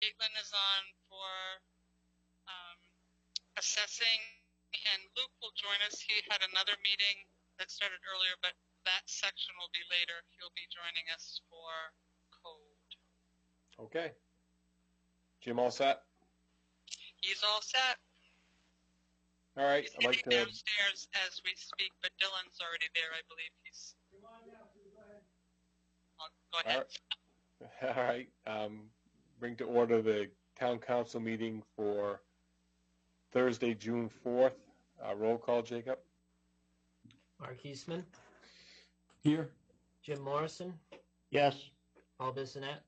Caitlin is on for assessing, and Luke will join us. He had another meeting that started earlier, but that section will be later. He'll be joining us for code. Okay. Jim, all set? He's all set. All right. He's I'd like sitting to. downstairs as we speak, but Dylan's already there, I believe. He's. Go ahead. All right. Bring to order the town council meeting for Thursday, June 4th. Roll call, Jacob. Mark Eastman. Here. Jim Morrison. Yes. Paul Bissonnette.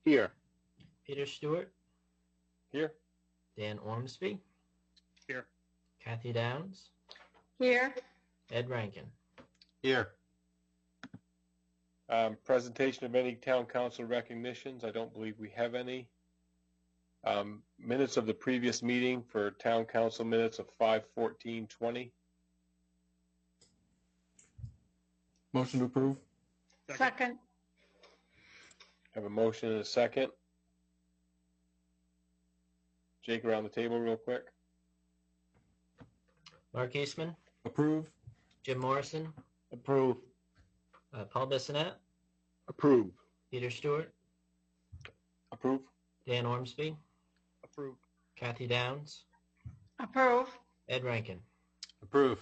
Here. Peter Stewart. Here. Dan Ormsby. Here. Kathy Downs. Here. Ed Rankin. Here. Presentation of any town council recognitions. I don't believe we have any. Minutes of the previous meeting for town council minutes of 5/14/20. Motion to approve. Second. Have a motion and a second. Jake, around the table real quick. Mark Eastman. Approve. Jim Morrison. Approve. Paul Bissonnette. Approve. Peter Stewart. Approve. Dan Ormsby. Approve. Kathy Downs. Approve. Ed Rankin. Approve.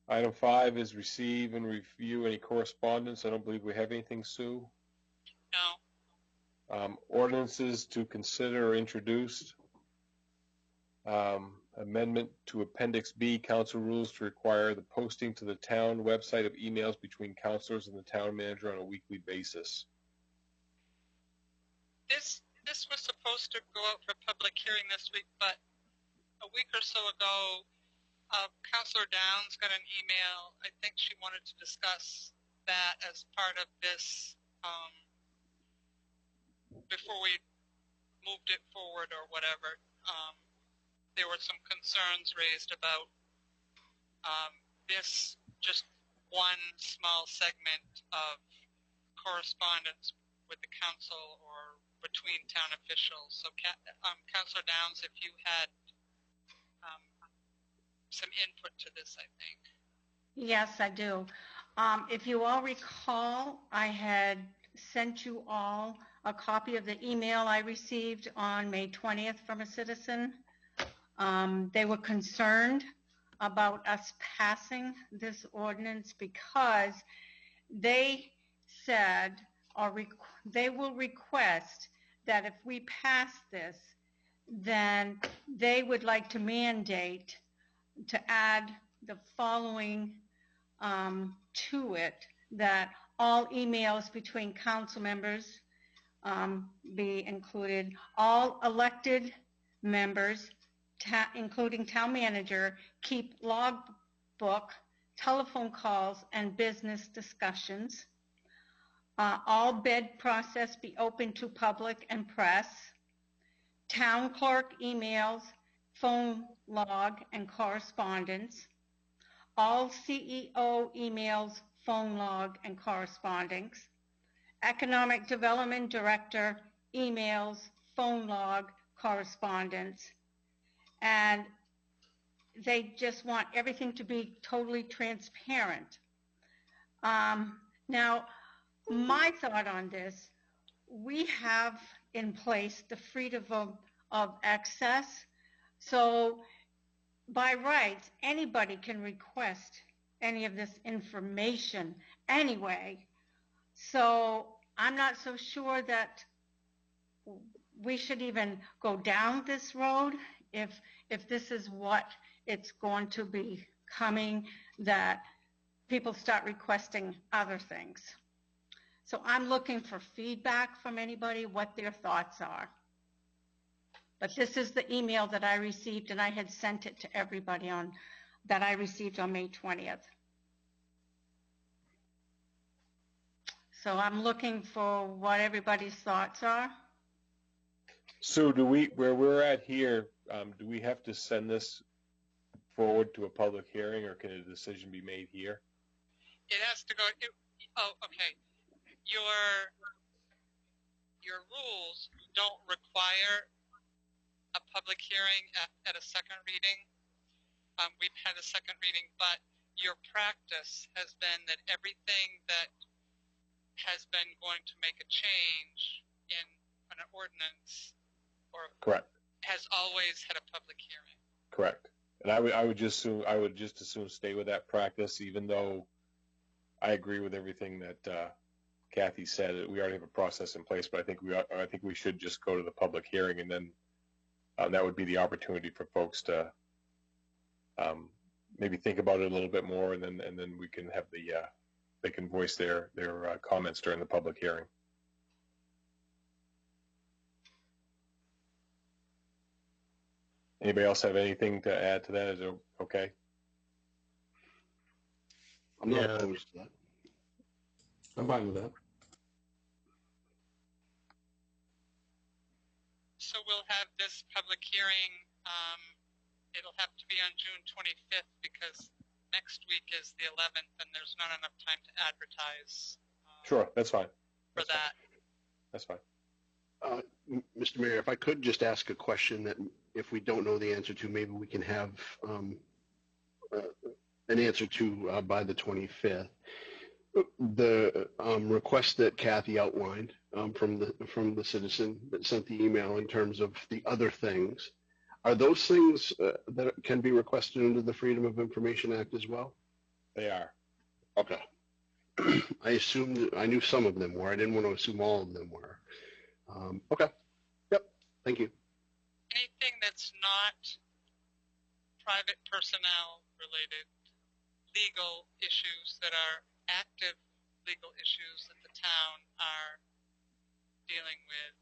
Item 5 is receive and review any correspondence. I don't believe we have anything, Sue. No. Ordinances to consider or introduced. Amendment to Appendix B, council rules to require the posting to the town website of emails between councilors and the town manager on a weekly basis. This was supposed to go out for public hearing this week, but a week or so ago, Councilor Downs got an email. I think she wanted to discuss that as part of this before we moved it forward or whatever. There were some concerns raised about this just one small segment of correspondence with the council or between town officials. So, Councilor Downs, if you had some input to this, I think. Yes, I do. If you all recall, I had sent you all a copy of the email I received on May 20th from a citizen. They were concerned about us passing this ordinance because they said, they will request that if we pass this, then they would like to mandate to add the following to it, that all emails between council members be included, all elected members, including town manager, keep logbook, telephone calls, and business discussions. All bid process be open to public and press. Town clerk emails, phone log, and correspondence. All CEO emails, phone log, and correspondence. Economic Development Director emails, phone log, correspondence. And they just want everything to be totally transparent. Now, my thought on this, we have in place the freedom of access. So by rights, anybody can request any of this information anyway. So I'm not so sure that we should even go down this road if this is what it's going to be coming, that people start requesting other things. So I'm looking for feedback from anybody, what their thoughts are. But this is the email that I received, and I had sent it to everybody that I received on May 20th. So I'm looking for what everybody's thoughts are. So where we're at here, do we have to send this forward to a public hearing, or can a decision be made here? It has to go, oh, okay. Your your rules don't require a public hearing at a second reading. We've had a second reading, but your practice has been that everything that has been going to make a change in an ordinance or Correct. has always had a public hearing. Correct. And I would just as soon stay with that practice, even though I agree with everything that Kathy said. We already have a process in place, but I think we should just go to the public hearing, and then that would be the opportunity for folks to maybe think about it a little bit more, and then we can have they can voice their comments during the public hearing. Anybody else have anything to add to that? Is it okay? I'm not opposed to that. I'm fine with that. So we'll have this public hearing. It'll have to be on June 25th because next week is the 11th, and there's not enough time to advertise. Sure, that's fine. For that. That's fine. Mr. Mayor, if I could just ask a question that if we don't know the answer to, maybe we can have an answer to by the 25th. The request that Kathy outlined from the citizen that sent the email in terms of the other things, are those things that can be requested under the Freedom of Information Act as well? They are. Okay. I assumed I knew some of them were. I didn't want to assume all of them were. Okay. Yep. Thank you. Anything that's not private personnel related, legal issues that are active legal issues that the town are dealing with,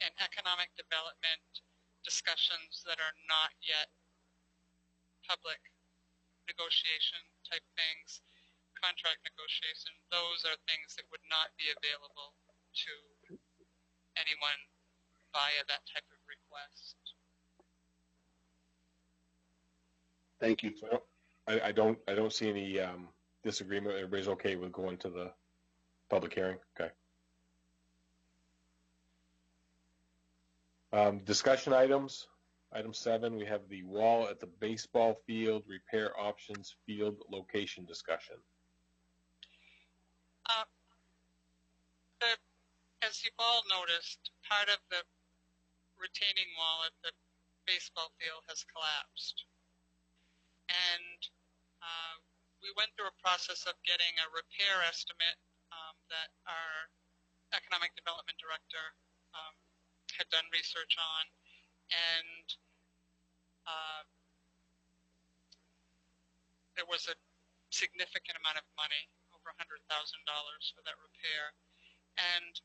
and economic development discussions that are not yet public negotiation type things, contract negotiation, those are things that would not be available to anyone via that type of request. Thank you. So I don't see any disagreement. Everybody's okay with going to the public hearing? Okay. Discussion items. Item 7, we have the wall at the baseball field, repair options, field location discussion. As you've all noticed, part of the retaining wall at the baseball field has collapsed. And we went through a process of getting a repair estimate that our economic development director had done research on, and there was a significant amount of money, over $100,000 for that repair. And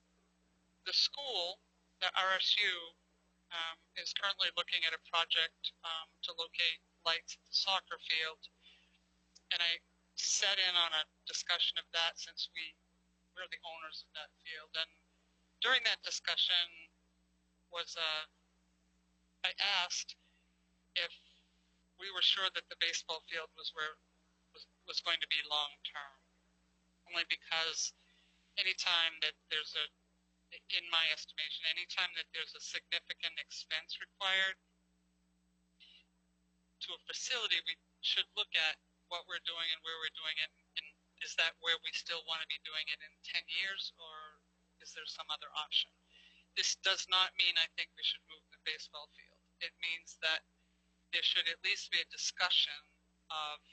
the school, the RSU, is currently looking at a project to locate lights at the soccer field. And I sat in on a discussion of that since we're the owners of that field. And during that discussion I asked if we were sure that the baseball field was going to be long term. Only because anytime that there's in my estimation, anytime that there's a significant expense required to a facility, we should look at what we're doing and where we're doing it, and is that where we still want to be doing it in 10 years, or is there some other option? This does not mean I think we should move the baseball field. It means that there should at least be a discussion of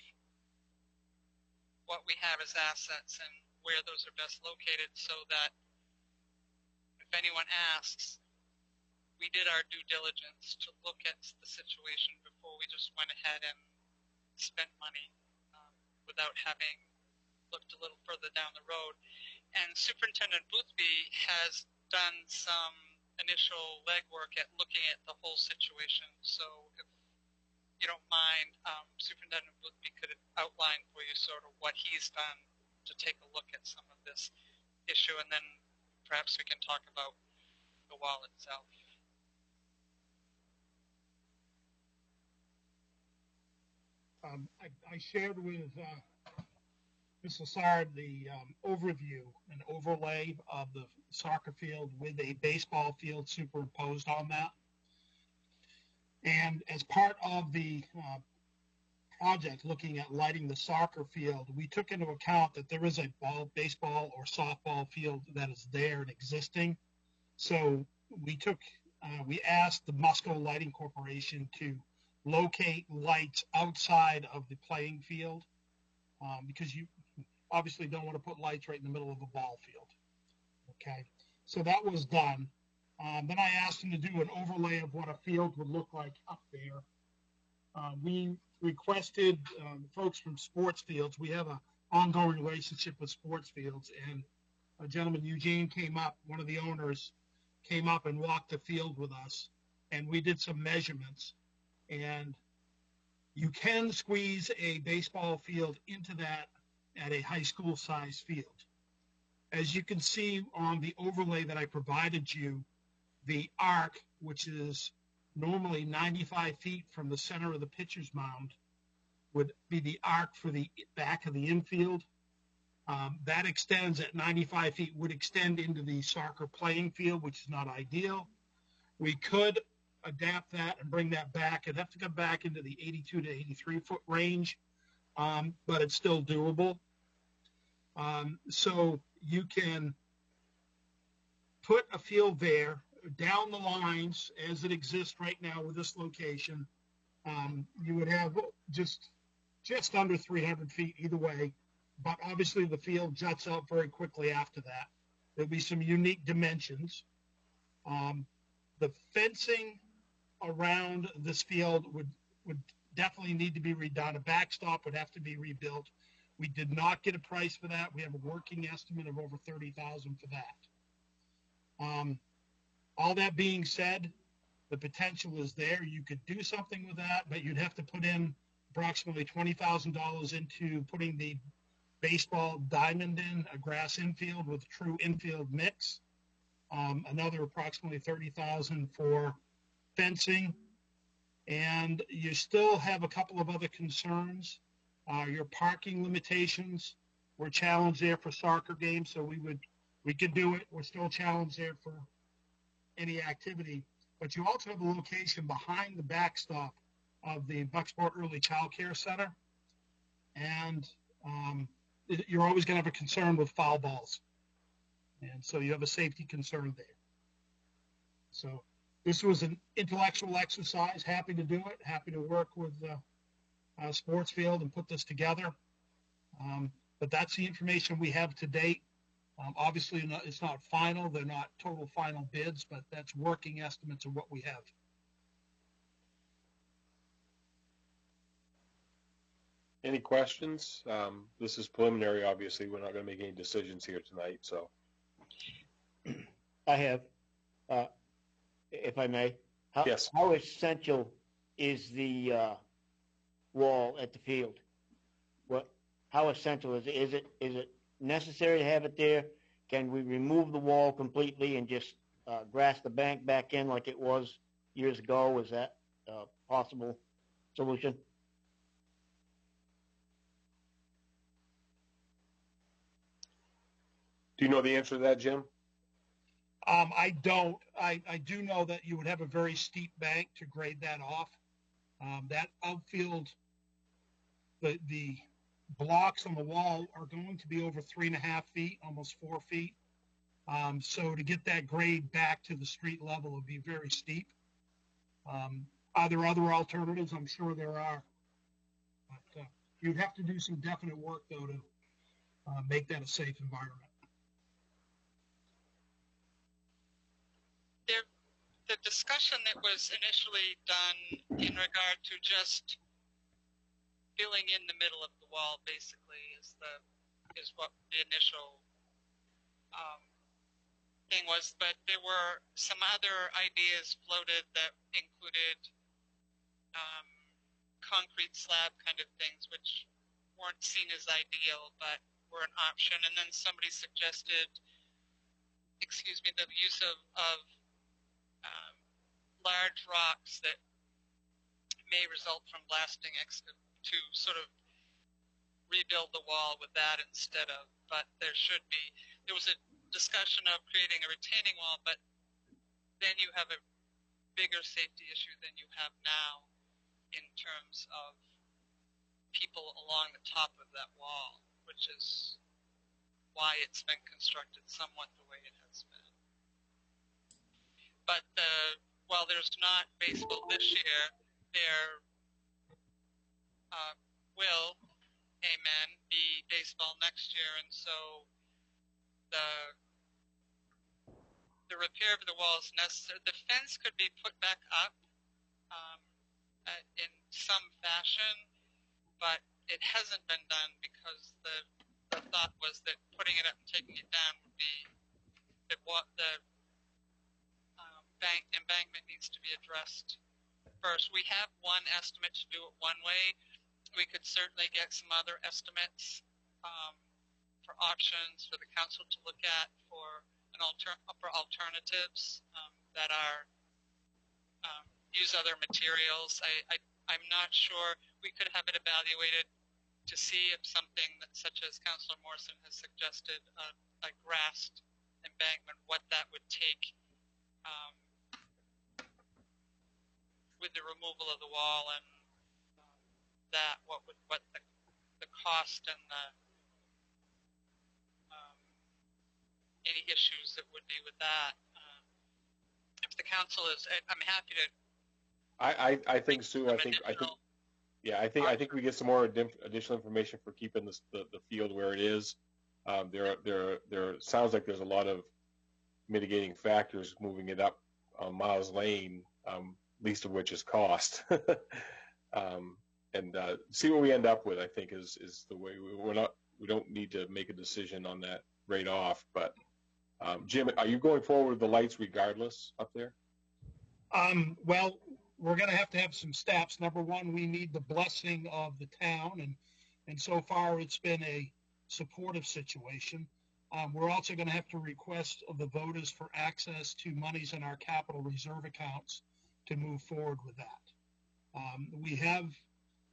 what we have as assets and where those are best located, so that if anyone asks, we did our due diligence to look at the situation before we just went ahead and spent money without having looked a little further down the road. And Superintendent Boothby has done some initial legwork at looking at the whole situation. So if you don't mind, Superintendent Boothby could outline for you sort of what he's done to take a look at some of this issue, and then perhaps we can talk about the wall itself. I shared with Ms. Lassard, the overview and overlay of the soccer field with a baseball field superimposed on that. And as part of the project looking at lighting the soccer field, we took into account that there is a baseball or softball field that is there and existing. So we asked the Musco Lighting Corporation to locate lights outside of the playing field because you obviously don't want to put lights right in the middle of a ball field. Okay, so that was done. Then I asked them to do an overlay of what a field would look like up there. We requested folks from Sports Fields. We have an ongoing relationship with Sports Fields, and a gentleman, Eugene, came up, one of the owners, came up and walked the field with us, and we did some measurements. And you can squeeze a baseball field into that at a high school size field. As you can see on the overlay that I provided you, the arc, which is normally 95 feet from the center of the pitcher's mound, would be the arc for the back of the infield. That extends at 95 feet, would extend into the soccer playing field, which is not ideal. We could adapt that and bring that back. It'd have to come back into the 82 to 83 foot range, but it's still doable. So you can put a field there down the lines as it exists right now with this location. You would have just under 300 feet either way, but obviously the field juts out very quickly after that. There'll be some unique dimensions. The fencing around this field would definitely need to be redone. A backstop would have to be rebuilt. We did not get a price for that. We have a working estimate of over $30,000 for that. All that being said, the potential is there. You could do something with that, but you'd have to put in approximately $20,000 into putting the baseball diamond in, a grass infield with a true infield mix. Another approximately $30,000 for fencing. And you still have a couple of other concerns. Your parking limitations were challenged there for soccer games, so we could do it. We're still challenged there for any activity. But you also have a location behind the backstop of the Bucksport Early Child Care Center. And you're always going to have a concern with foul balls. And so you have a safety concern there. So this was an intellectual exercise. Happy to do it. Happy to work with Sports Field and put this together. But that's the information we have to date. Obviously, it's not final. They're not total final bids, but that's working estimates of what we have. Any questions? This is preliminary, obviously. We're not going to make any decisions here tonight, so. I have, if I may. Yes. How essential is the wall at the field? How essential is it? Is it necessary to have it there? Can we remove the wall completely and just grass the bank back in like it was years ago? Is that a possible solution? Do you know the answer to that, Jim? I don't. I do know that you would have a very steep bank to grade that off. That outfield, the blocks on the wall are going to be over 3.5 feet, almost 4 feet. So to get that grade back to the street level would be very steep. Are there other alternatives? I'm sure there are. But you'd have to do some definite work, though, to make that a safe environment. The discussion that was initially done in regard to just filling in the middle of the wall basically is what the initial thing was, but there were some other ideas floated that included concrete slab kind of things, which weren't seen as ideal, but were an option. And then somebody suggested, the use of large rocks that may result from blasting to sort of rebuild the wall with that instead of, but there was a discussion of creating a retaining wall, but then you have a bigger safety issue than you have now in terms of people along the top of that wall, which is why it's been constructed somewhat the way it has been. But while there's not baseball this year, there will, amen, be baseball next year, and so the repair of the wall is necessary. The fence could be put back up in some fashion, but it hasn't been done because the thought was that putting it up and taking it down would be the embankment needs to be addressed first. We have one estimate to do it one way. We could certainly get some other estimates for options for the council to look at for alternatives that are use other materials. I'm not sure. We could have it evaluated to see if something such as Councilor Morrison has suggested, a grassed embankment, what that would take with the removal of the wall and what the cost and the any issues that would be with that. If the council is, I'm happy to. I think, Sue. I think we get some more additional information for keeping the field where it is. There sounds like there's a lot of mitigating factors moving it up Miles Lane, least of which is cost. And see what we end up with, I think, is the way. We don't need to make a decision on that right off. But Jim, are you going forward with the lights regardless up there? Well, we're going to have some steps. Number one, we need the blessing of the town, and so far it's been a supportive situation. We're also going to have to request of the voters for access to monies in our capital reserve accounts to move forward with that. We have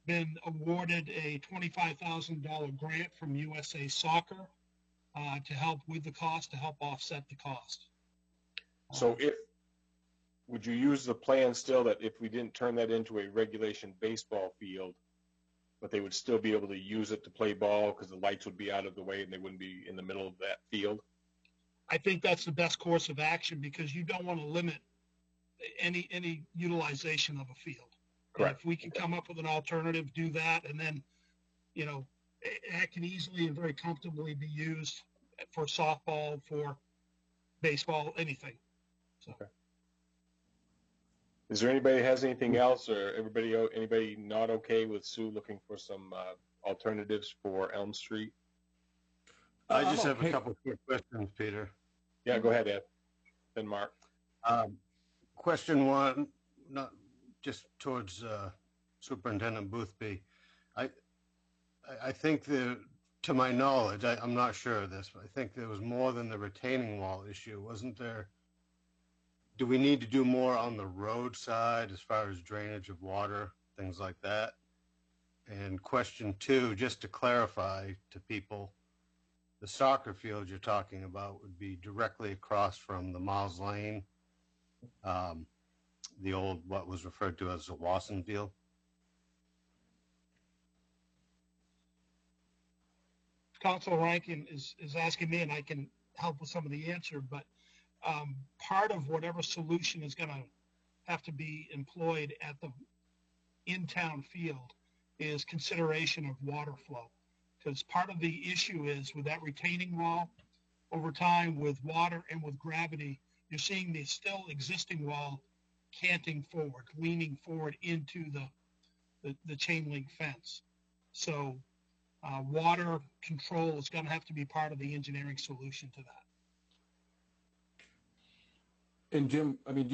been awarded a $25,000 grant from USA Soccer to help with the cost, to help offset the cost. So would you use the plan still that if we didn't turn that into a regulation baseball field, but they would still be able to use it to play ball because the lights would be out of the way and they wouldn't be in the middle of that field? I think that's the best course of action because you don't want to limit any utilization of a field. Correct. If we can come up with an alternative, do that, and then, that can easily and very comfortably be used for softball, for baseball, anything. So. Okay. Is there anybody that has anything else, or anybody not okay with Sue looking for some alternatives for Elm Street? I just have a couple quick questions, Peter. Yeah, go ahead, Ed. Then Mark. Question one, not just towards Superintendent Boothby. I think to my knowledge, I'm not sure of this, but I think there was more than the retaining wall issue, wasn't there? Do we need to do more on the roadside as far as drainage of water, things like that? And question two, just to clarify to people, the soccer field you're talking about would be directly across from the Miles Lane, the old, what was referred to as the Wasson field? Councilor Rankin is asking me, and I can help with some of the answer, but part of whatever solution is going to have to be employed at the in-town field is consideration of water flow. Because part of the issue is with that retaining wall, over time with water and with gravity, you're seeing the still existing wall canting forward, leaning forward into the chain link fence. So water control is going to have to be part of the engineering solution to that. And Jim, I mean,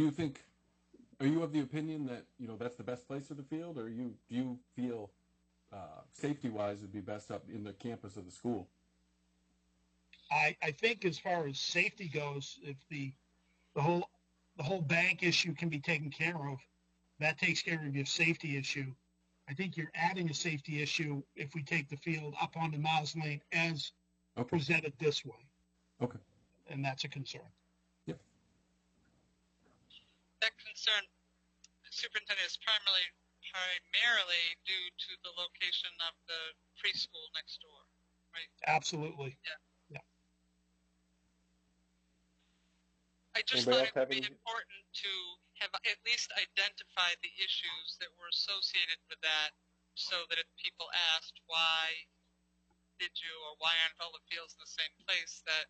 are you of the opinion that, that's the best place for the field, or do you feel safety-wise would be best up in the campus of the school? I think as far as safety goes, if the whole bank issue can be taken care of, that takes care of your safety issue. I think you're adding a safety issue if we take the field up onto Miles Lane as Okay. presented this way. Okay. And that's a concern. Yep. That concern, Superintendent, is primarily due to the location of the preschool next door, right? Absolutely. I just Anybody thought it else have would be any- important to have at least identified the issues that were associated with that, so that if people asked why did you, or why aren't all the fields in the same place, that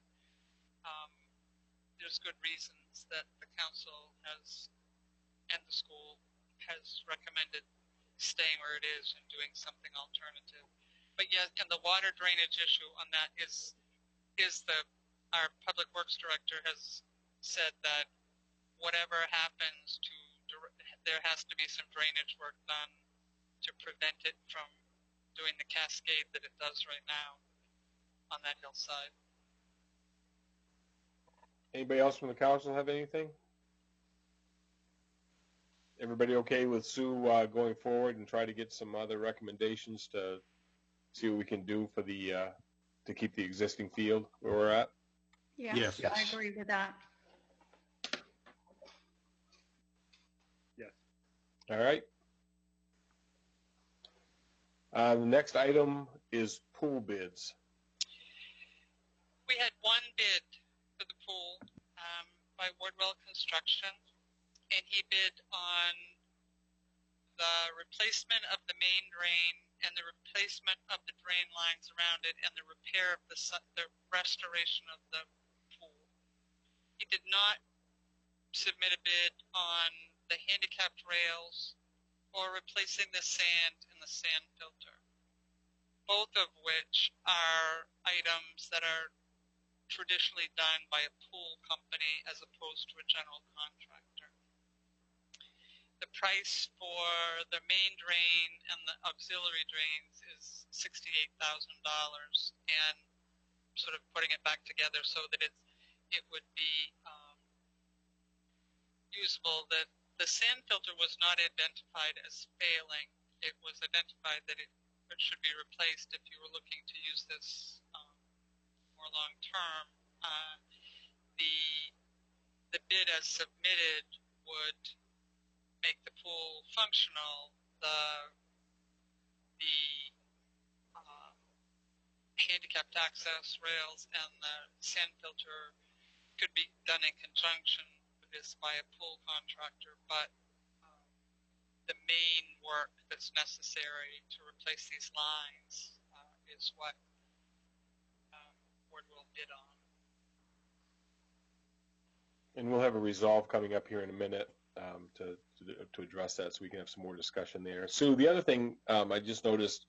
there's good reasons that the council has and the school has recommended staying where it is and doing something alternative. But yet, and the water drainage issue on that is our public works director has said that whatever happens there has to be some drainage work done to prevent it from doing the cascade that it does right now on that hillside. Anybody else from the council have anything? Everybody okay with Sue going forward and try to get some other recommendations to see what we can do for the to keep the existing field where we're at? Yeah, Yes. I agree with that. All right. The next item is pool bids. We had one bid for the pool by Wardwell Construction, and he bid on the replacement of the main drain and the replacement of the drain lines around it and the repair of the restoration of the pool. He did not submit a bid on the handicapped rails or replacing the sand in the sand filter, both of which are items that are traditionally done by a pool company as opposed to a general contractor. The price for the main drain and the auxiliary drains is $68,000, and sort of putting it back together so that it would be usable. That the sand filter was not identified as failing. It was identified that it should be replaced if you were looking to use this more long term. The bid as submitted would make the pool functional. The handicapped access rails and the sand filter could be done in conjunction with this by a pool contractor, but the main work that's necessary to replace these lines is what Wardwell bid on. And we'll have a resolve coming up here in a minute to address that, so we can have some more discussion there. Sue, the other thing I just noticed,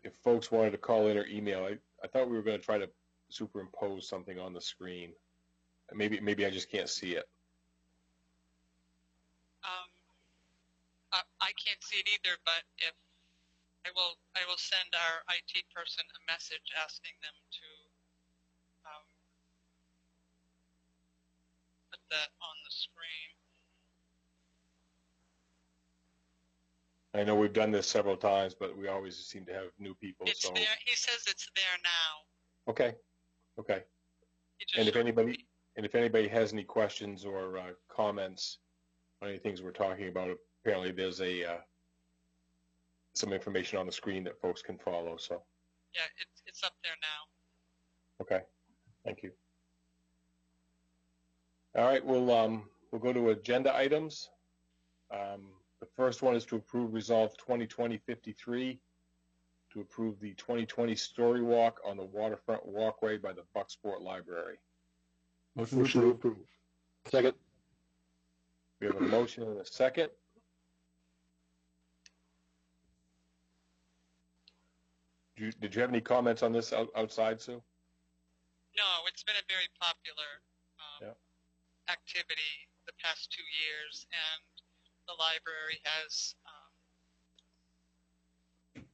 if folks wanted to call in or email, I thought we were going to try to superimpose something on the screen. Maybe I just can't see it. I can't see it either, but if I will send our IT person a message asking them to put that on the screen. I know we've done this several times, but we always seem to have new people. It's so there. He says it's there now. okay. He just And if showed anybody has any questions or comments on any things we're talking about, apparently there's some information on the screen that folks can follow. So yeah, it's up there now. okay, thank you. All right, we'll go to agenda items. The first one is to approve Resolve 2020-53 to approve the 2020 story walk on the waterfront walkway by the Bucksport Library. Motion Motion to to approve. approve. Second. We have a motion and a second. Did you have any comments on this outside, Sue? No, it's been a very popular activity the past 2 years, and the library has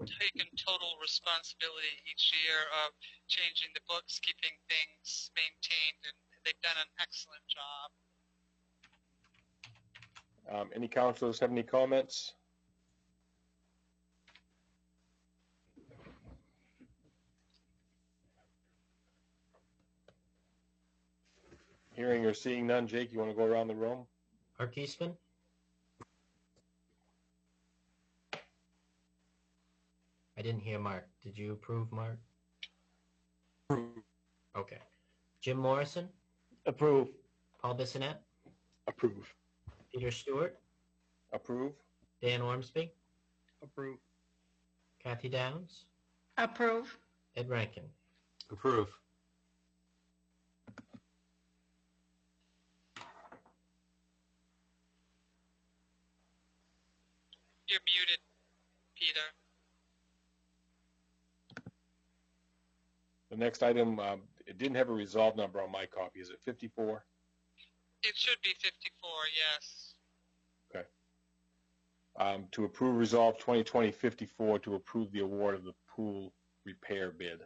taken total responsibility each year of changing the books, keeping things maintained, and they've done an excellent job. Any counselors have any comments? seeing none, Jake, you want to go around the room? Mark Eastman, I didn't hear Mark. Did you approve, Mark? Approve. Okay. Jim Morrison, Approve. Paul Bissonnette, Approve. Peter Stewart, Approve? Dan Ormsby, Approve. Kathy Downs, Approve. Ed Rankin. Approve. You're muted, Peter. The next item, it didn't have a resolve number on my copy. Is it 54? It should be 54, yes. To approve resolve 2020-54 to approve the award of the pool repair bid.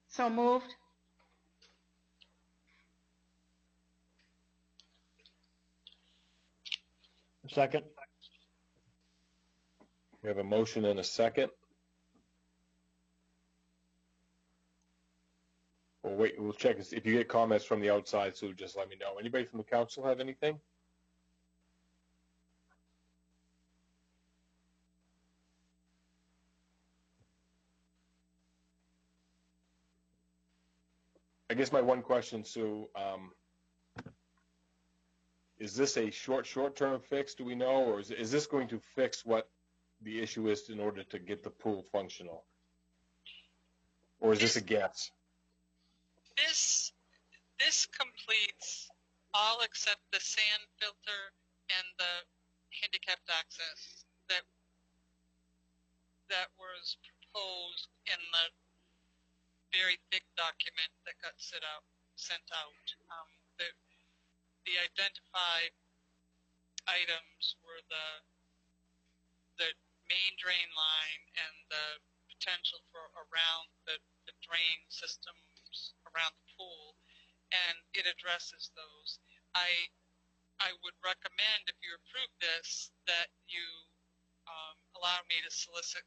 So moved. Second. We have a motion and a second. Well, wait, we'll check. If you get comments from the outside, Sue, just let me know. Anybody from the council have anything? I guess my one question, Sue, is this a short-term fix, do we know, or is this going to fix what the issue is in order to get the pool functional? Or is this a guess? This completes all except the sand filter and the handicapped access that was proposed in the very thick document that got sent out. The identified items were the main drain line and the potential for around the drain systems around the pool, and it addresses those. I would recommend, if you approve this, that you allow me to solicit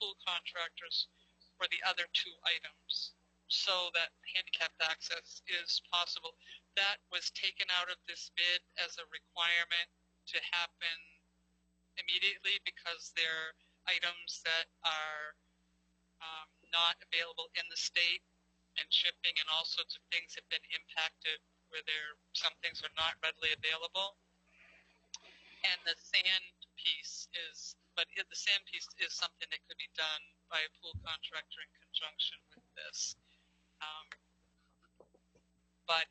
pool contractors for the other two items so that handicapped access is possible. That was taken out of this bid as a requirement to happen immediately because they're items that are not available in the state, and shipping and all sorts of things have been impacted where some things are not readily available. And the sand piece is something that could be done by a pool contractor in conjunction with this. But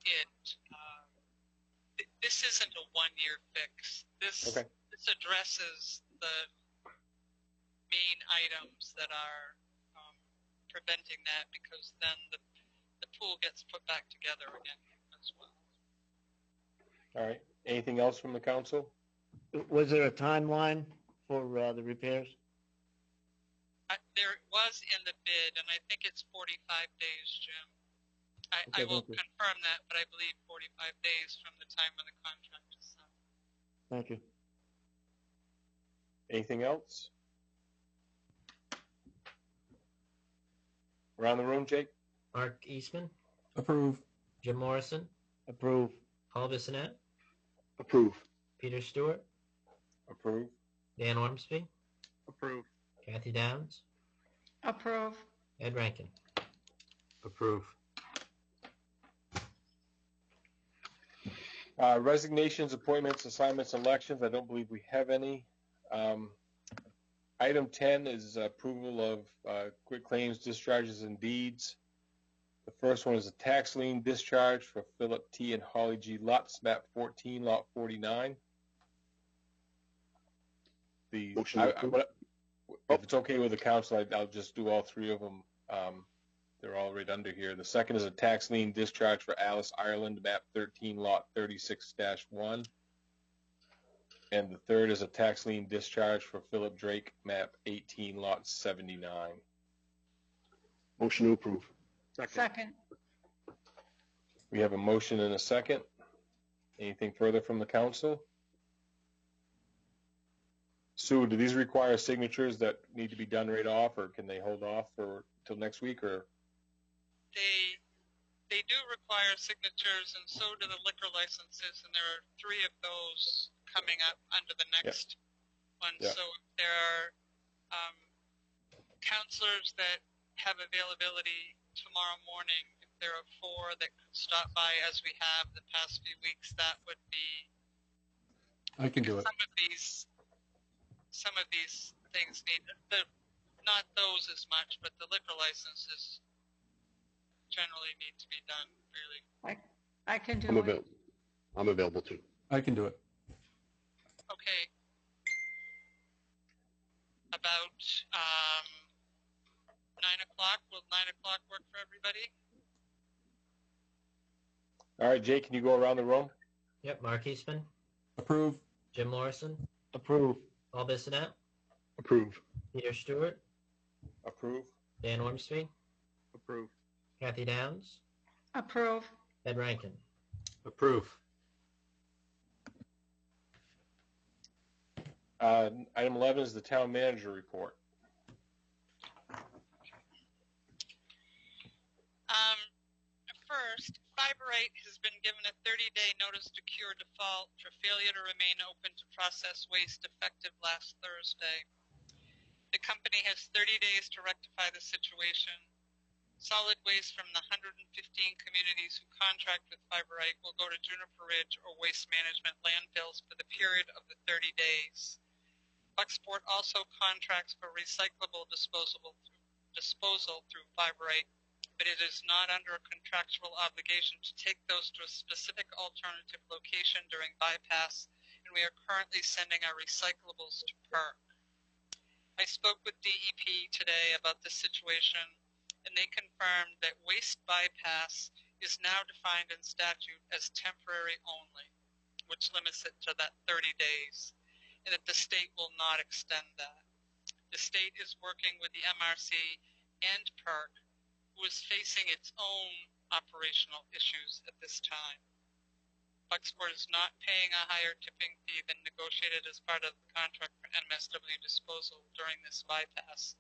this isn't a one-year fix. This addresses the main items that are preventing that, because then the pool gets put back together again as well. All right. Anything else from the council? Was there a timeline for the repairs? There was in the bid, and I think it's 45 days, Jim. I will confirm that, but I believe 45 days from the time when the contract is signed. Thank you. Anything else? Around the room, Jake? Mark Eastman, Approve. Jim Morrison, Approve. Paul Bissonnette, Approve. Peter Stewart, Approve. Dan Ormsby, Approve. Kathy Downs, Approve. Ed Rankin. Approve. Resignations, appointments, assignments, elections. I don't believe we have any. Item 10 is approval of quick claims, discharges, and deeds. The first one is a tax lien discharge for Philip T. and Holly G. Lutz, map 14, lot 49. Motion to approve. If it's okay with the council, I'll just do all three of them. They're all right under here. The second is a tax lien discharge for Alice Ireland, map 13, lot 36-1. And the third is a tax lien discharge for Philip Drake, map 18, lot 79. Motion to approve. Second. We have a motion and a second. Anything further from the council? Sue, do these require signatures that need to be done right off, or can they hold off till next week? Or they do require signatures, and so do the liquor licenses, and there are 3 of those coming up under the next one. Yeah. So if there are counselors that have availability tomorrow morning, if there are 4 that could stop by as we have the past few weeks, that would be. I can do it. Some of these things need not those as much, but the liquor licenses generally need to be done, really. I can do I'm it. available. I'm available too. I can do it. Okay. About 9 o'clock. Will 9 o'clock work for everybody? All right, Jay, can you go around the room? Yep, Mark Eastman, Approve. Jim Morrison, Approve. Paul Bissonnette, Approve. Peter Stewart, Approve. Dan Ormsby, Approve. Kathy Downs, Approve. Ed Rankin. Approve. Item 11 is the town manager report. First, Fiberite has been given a 30-day notice to cure default for failure to remain open to process waste effective last Thursday. The company has 30 days to rectify the situation. Solid waste from the 115 communities who contract with Fiberite will go to Juniper Ridge or Waste Management landfills for the period of the 30 days. Bucksport also contracts for recyclable disposal through Fiberite, but it is not under a contractual obligation to take those to a specific alternative location during bypass, and we are currently sending our recyclables to PERC. I spoke with DEP today about this situation, and they confirmed that waste bypass is now defined in statute as temporary only, which limits it to that 30 days, and that the state will not extend that. The state is working with the MRC and PERC, who is facing its own operational issues at this time. Bucksport is not paying a higher tipping fee than negotiated as part of the contract for MSW disposal during this bypass.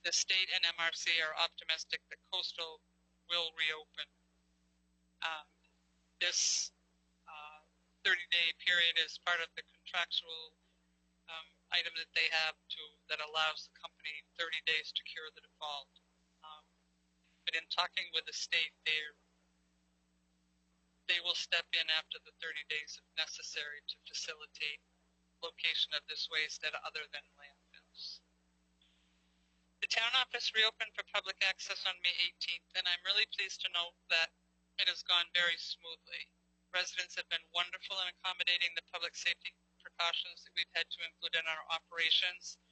The state and MRC are optimistic that Coastal will reopen. This 30-day period is part of the contractual item that they have that allows the company 30 days to cure the default. But in talking with the state, they will step in after the 30 days if necessary to facilitate location of this waste at other than landfills. The town office reopened for public access on May 18th, and I'm really pleased to note that it has gone very smoothly. Residents have been wonderful in accommodating the public safety precautions that we've had to include in our operations.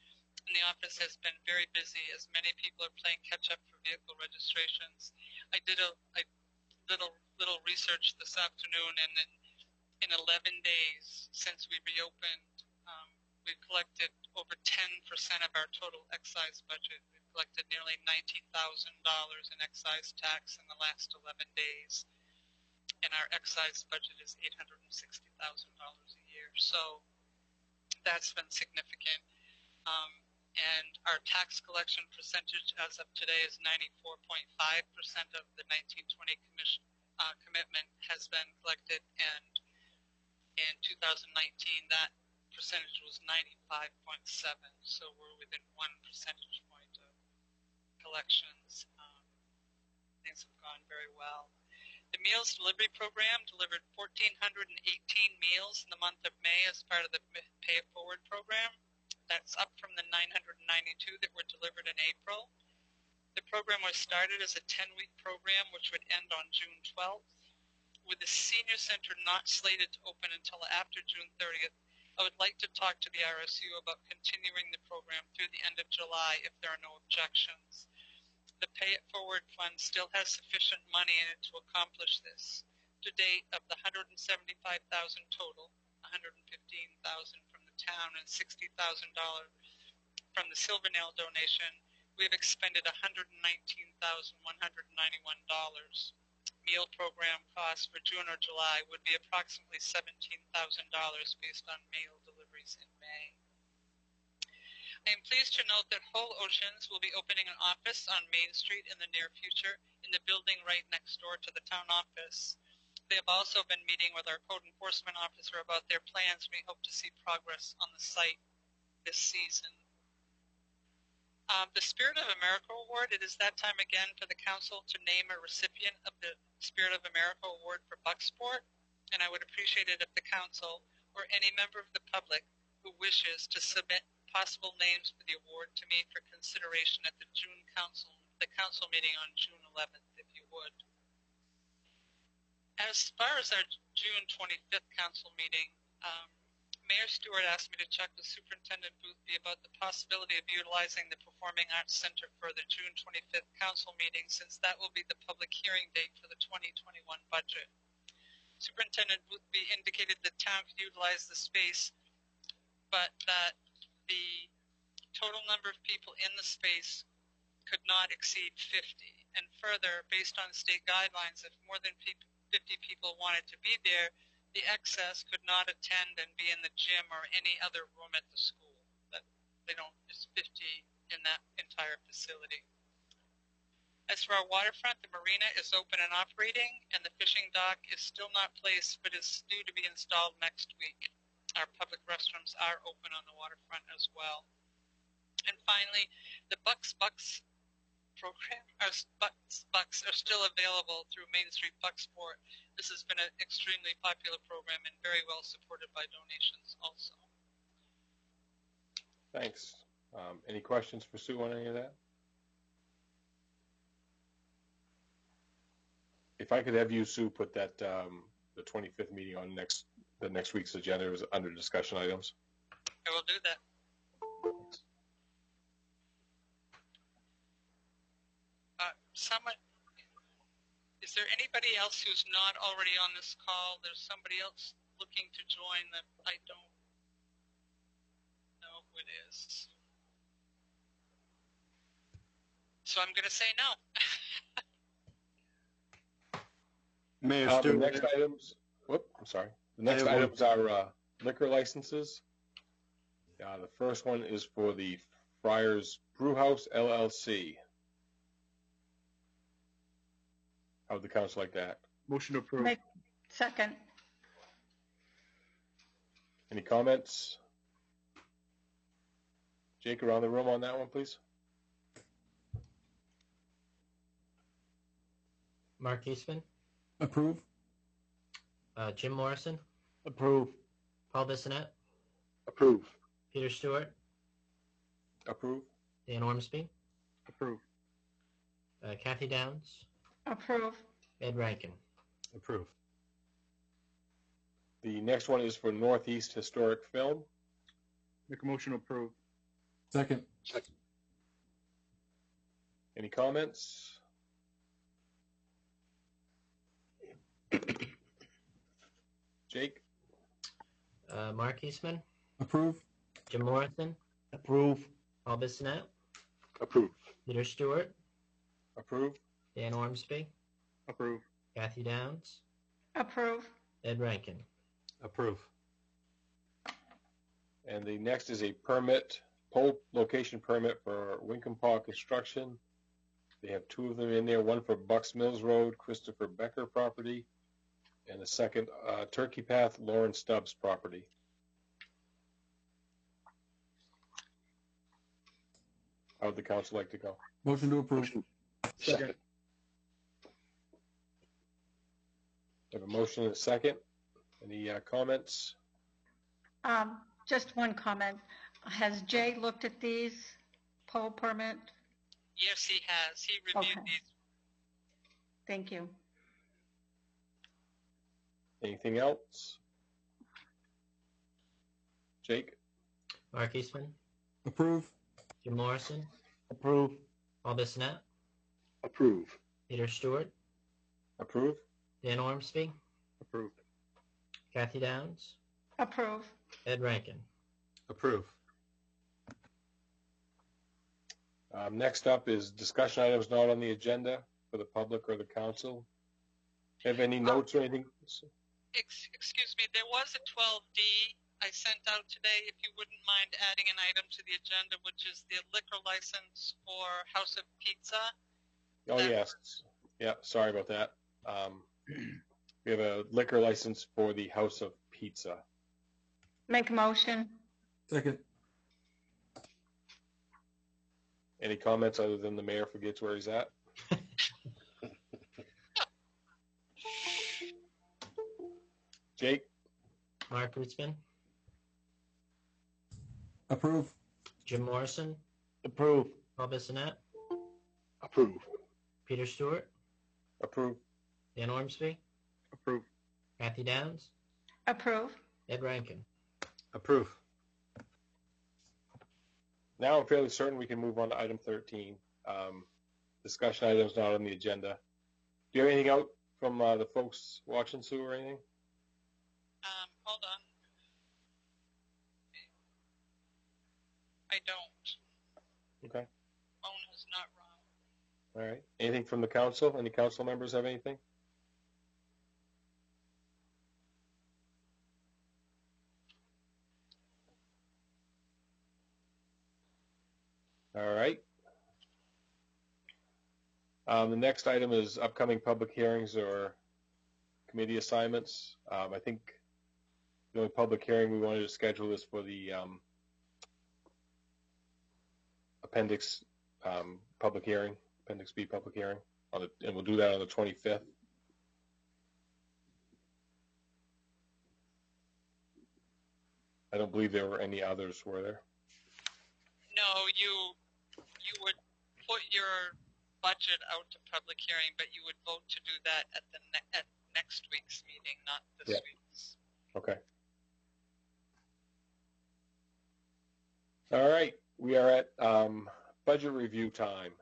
And the office has been very busy as many people are playing catch up for vehicle registrations. I did a little research this afternoon, and in 11 days since we reopened, we've collected over 10% of our total excise budget. We've collected nearly $90,000 in excise tax in the last 11 days, and our excise budget is $860,000 a year. So that's been significant. And our tax collection percentage as of today is 94.5% of the 1920 commitment has been collected, and in 2019 that percentage was 95.7, so we're within 1 percentage point of collections. Things have gone very well. The meals delivery program delivered 1,418 meals in the month of May as part of the Pay It Forward program. That's up from the 992 that were delivered in April. The program was started as a 10-week program, which would end on June 12th. With the senior center not slated to open until after June 30th, I would like to talk to the RSU about continuing the program through the end of July if there are no objections. The Pay It Forward Fund still has sufficient money in it to accomplish this. To date, of the $175,000 total, $115,000 from the town and $60,000 from the Silvernail donation, we have expended $119,191. Meal program costs for June or July would be approximately $17,000 based on mail deliveries in May. I I am pleased to note that Whole Oceans will be opening an office on Main Street in the near future in the building right next door to the town office. They have also been meeting with our code enforcement officer about their plans. We hope to see progress on the site this season. The Spirit of America Award, it is that time again for the council to name a recipient of the Spirit of America Award for Bucksport, and I would appreciate it if the council or any member of the public who wishes to submit possible names for the award to me for consideration at the council meeting on June 11th, if you would. As far as our June 25th council meeting, Mayor Stewart asked me to check with Superintendent Boothby about the possibility of utilizing the Performing Arts Center for the June 25th council meeting, since that will be the public hearing date for the 2021 budget. Superintendent Boothby indicated the town could utilize the space, but that the total number of people in the space could not exceed 50. And further, based on state guidelines, if more than 50 people wanted to be there, the excess could not attend and be in the gym or any other room at the school. That they don't, it's 50 in that entire facility. As for our waterfront, the marina is open and operating, and the fishing dock is still not placed, but is due to be installed next week. Our public restrooms are open on the waterfront as well. And finally, the Bucks program, our Bucks are still available through Main Street Bucksport. This has been an extremely popular program and very well supported by donations also. Thanks. Any questions for Sue on any of that? If I could have you, Sue, put that the 25th meeting on the next week's agenda is under discussion items. I will do that. Is there anybody else who's not already on this call? There's somebody else looking to join that I don't know who it is. So I'm going to say no. Mayor The Stewart. next items. I'm sorry. The next items are liquor licenses. The first one is for the Friars Brewhouse LLC. How would the council like that? Motion to approve. Second. Any comments? Jake, around the room on that one, please. Mark Eastman, Approve? Jim Morrison, Approve. Paul Bissonnette, Approve. Peter Stewart, Approve. Dan Ormsby, Approve. Kathy Downs, Approve. Ed Rankin. Approve. The next one is for Northeast Historic Film. Make a motion to approve. Second? Second. Any comments? Jake? Mark Eastman, Approve? Jim Morrison, Approve. Paul Bissonnette, Approve. Peter Stewart, Approve. Dan Ormsby, Approve. Kathy Downs, Approve. Ed Rankin. Approve. And the next is a permit, pole location permit for Winkham Park Construction. They have two of them in there, one for Bucks Mills Road, Christopher Becker property, and the second, Turkey Path, Lauren Stubbs property. How would the council like to go? Motion to approve? Motion. Second. We have a motion and a second. Any comments? Just one comment. Has Jay looked at these poll permit? Yes, he has. He reviewed Okay. these. Thank you. Anything else? Jake? Mark Eastman, Approve? Jim Morrison, Approve. Paul Bissonnette, Approve. Peter Stewart, Approve? Dan Ormsby, Approve. Kathy Downs, Approve. Ed Rankin. Approve. Next up is discussion items not on the agenda for the public or the council. Have any notes or anything? Excuse me, there was a 12D I sent out today, if you wouldn't mind adding an item to the agenda, which is the liquor license for House of Pizza. Oh, yes. Yeah, sorry about that. We have a liquor license for the House of Pizza. Make a motion. Second. Any comments other than the mayor forgets where he's at? Jake? Mark Rutzman, Approve. Jim Morrison, Approve. Paul Bissonnette, Approve. Peter Stewart, Approve. Dan Ormsby, Approve. Kathy Downs, Approve. Ed Rankin. Approve. Now I'm fairly certain we can move on to item 13. Discussion items not on the agenda. Do you have anything out from the folks watching, Sue, or anything? Hold on. I don't. Okay. Phone is not wrong. All right. Anything from the council? Any council members have anything? All right. The next item is upcoming public hearings or committee assignments. I think the only public hearing we wanted to schedule is for the appendix public hearing, appendix B public hearing, and we'll do that on the 25th. I don't believe there were any others, were there? No, you would put your budget out to public hearing, but you would vote to do that at the at next week's meeting, not this week's. Okay. All right, we are at budget review time.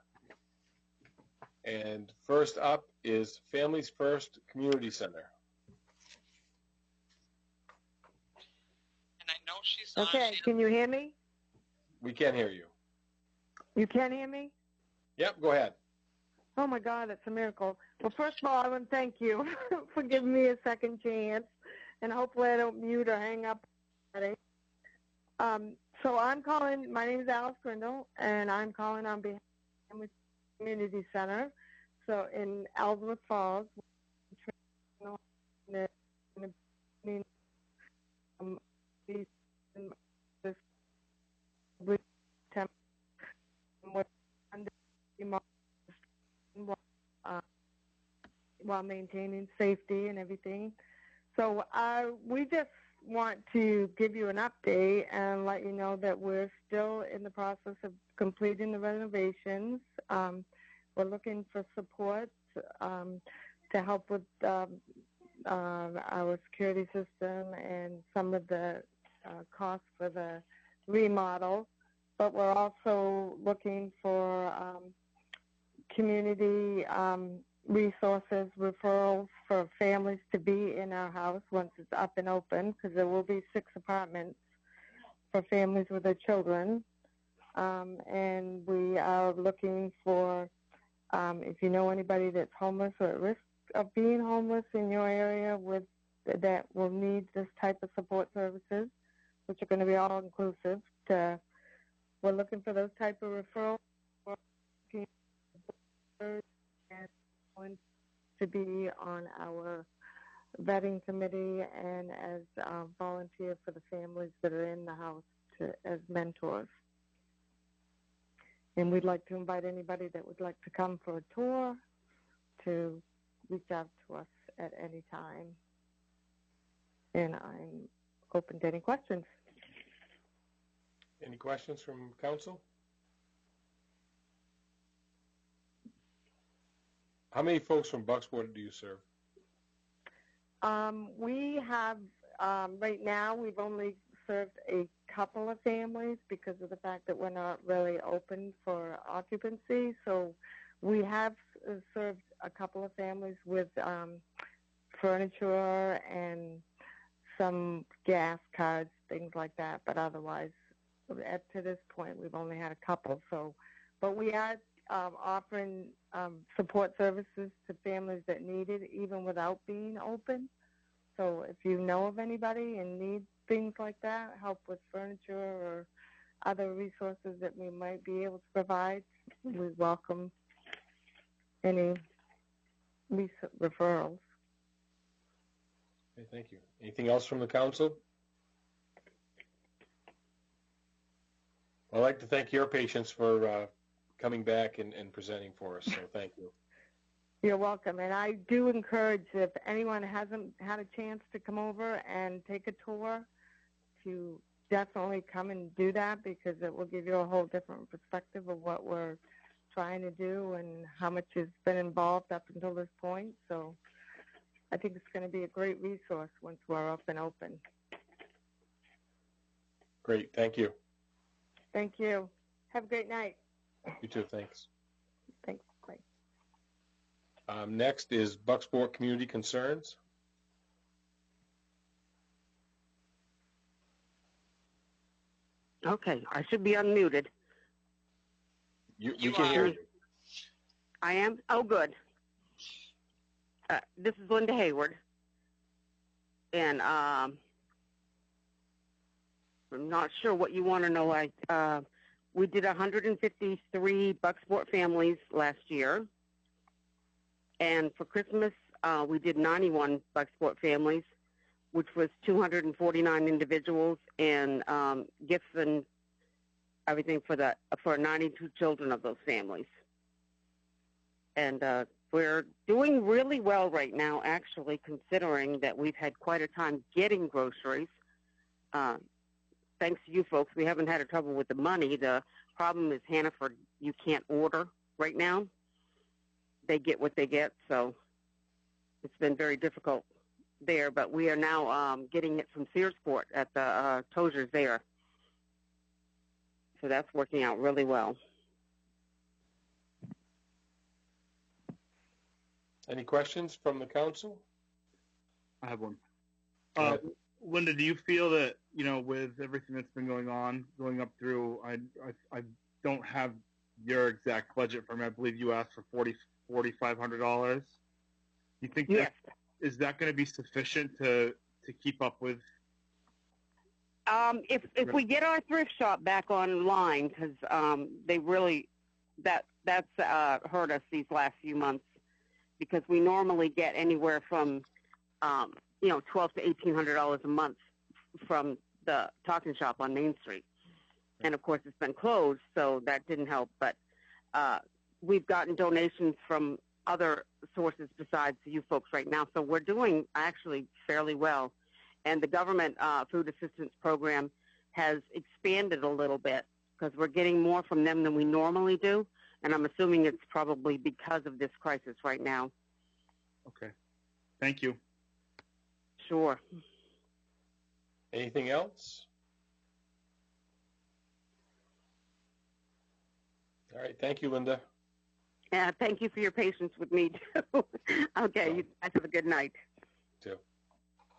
And first up is Families First Community Center. And I know she's on. Okay, can you hear me? We can hear you. You can hear me? Yep, go ahead. Oh my God, it's a miracle. Well, first of all, I want to thank you for giving me a second chance, and hopefully I don't mute or hang up. So I'm calling, my name is Alice Grindle, and I'm calling on behalf of the Community Center, so in Ellsworth Falls. While maintaining safety and everything. So we just want to give you an update and let you know that we're still in the process of completing the renovations. We're looking for support to help with our security system and some of the costs for the remodel. But we're also looking for community resources, referrals for families to be in our house once it's up and open, because there will be 6 apartments for families with their children. And we are looking for, if you know anybody that's homeless or at risk of being homeless in your area that will need this type of support services, which are going to be all inclusive, we're looking for those type of referrals to be on our vetting committee and as volunteer for the families that are in the house as mentors. And we'd like to invite anybody that would like to come for a tour to reach out to us at any time. And I'm open to any questions. Any questions from council? How many folks from Bucksport do you serve? We have, right now, we've only served a couple of families because of the fact that we're not really open for occupancy. So we have served a couple of families with furniture and some gas cards, things like that. But otherwise, to this point, we've only had a couple. So, but we are offering support services to families that need it, even without being open. So if you know of anybody and need things like that, help with furniture or other resources that we might be able to provide, we welcome any referrals. Okay, thank you. Anything else from the council? I'd like to thank your patience for coming back and presenting for us, so thank you. You're welcome. And I do encourage, if anyone hasn't had a chance to come over and take a tour, to definitely come and do that, because it will give you a whole different perspective of what we're trying to do and how much has been involved up until this point. So I think it's going to be a great resource once we're up and open. Great, thank you. Thank you. Have a great night. You too, thanks. Thanks. Bye. Next is Bucksport Community Concerns. Okay, I should be unmuted. You can hear you. I am? Oh, good. This is Linda Hayward. And I'm not sure what you want to know. We did 153 Bucksport families last year. And for Christmas, we did 91 Bucksport families, which was 249 individuals and gifts and everything for 92 children of those families. And we're doing really well right now, actually, considering that we've had quite a time getting groceries. Thanks to you folks, we haven't had a trouble with the money. The problem is, Hannaford, you can't order right now. They get what they get, so it's been very difficult there. But we are now getting it from Searsport at the Tozer's there. So that's working out really well. Any questions from the council? I have one. Go ahead. Linda, do you feel that, you know, with everything that's been going on, going up through, I don't have your exact budget for me. I believe you asked for $4,500. You think yes. Is that going to be sufficient to keep up with? If we get our thrift shop back online, because they really that's hurt us these last few months, because we normally get anywhere from $1,200 to $1,800 a month from the Talking Shop on Main Street, and of course it's been closed, so that didn't help. But we've gotten donations from other sources besides you folks right now, so we're doing actually fairly well. And the government food assistance program has expanded a little bit because we're getting more from them than we normally do, and I'm assuming it's probably because of this crisis right now. Okay. Thank you. Sure. Anything else? All right. Thank you, Linda. Yeah, thank you for your patience with me, too. Okay, you guys have a good night. Too.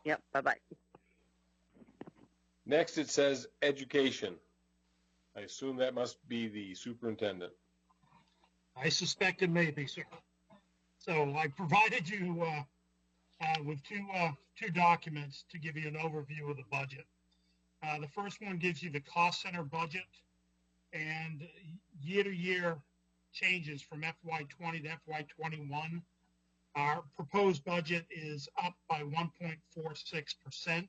Yep, bye-bye. Next, it says education. I assume that must be the superintendent. I suspect it may be, sir. So I provided you with two documents to give you an overview of the budget. The first one gives you the cost center budget and year-to-year changes from FY20 to FY21. Our proposed budget is up by 1.46%.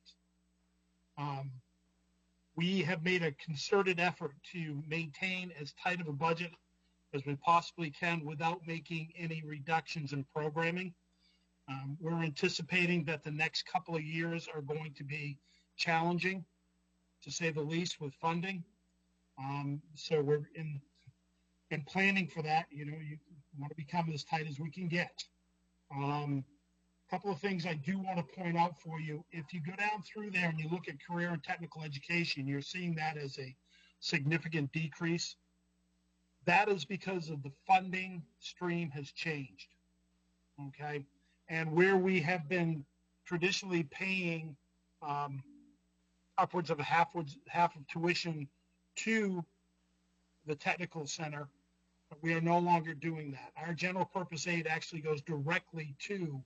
We have made a concerted effort to maintain as tight of a budget as we possibly can without making any reductions in programming. We're anticipating that the next couple of years are going to be challenging, to say the least, with funding. So we're in planning for that. You want to become as tight as we can get. Couple of things I do want to point out for you. If you go down through there and you look at career and technical education, you're seeing that as a significant decrease. That is because of the funding stream has changed, okay? And where we have been traditionally paying upwards of half of tuition to the technical center, we are no longer doing that. Our general purpose aid actually goes directly to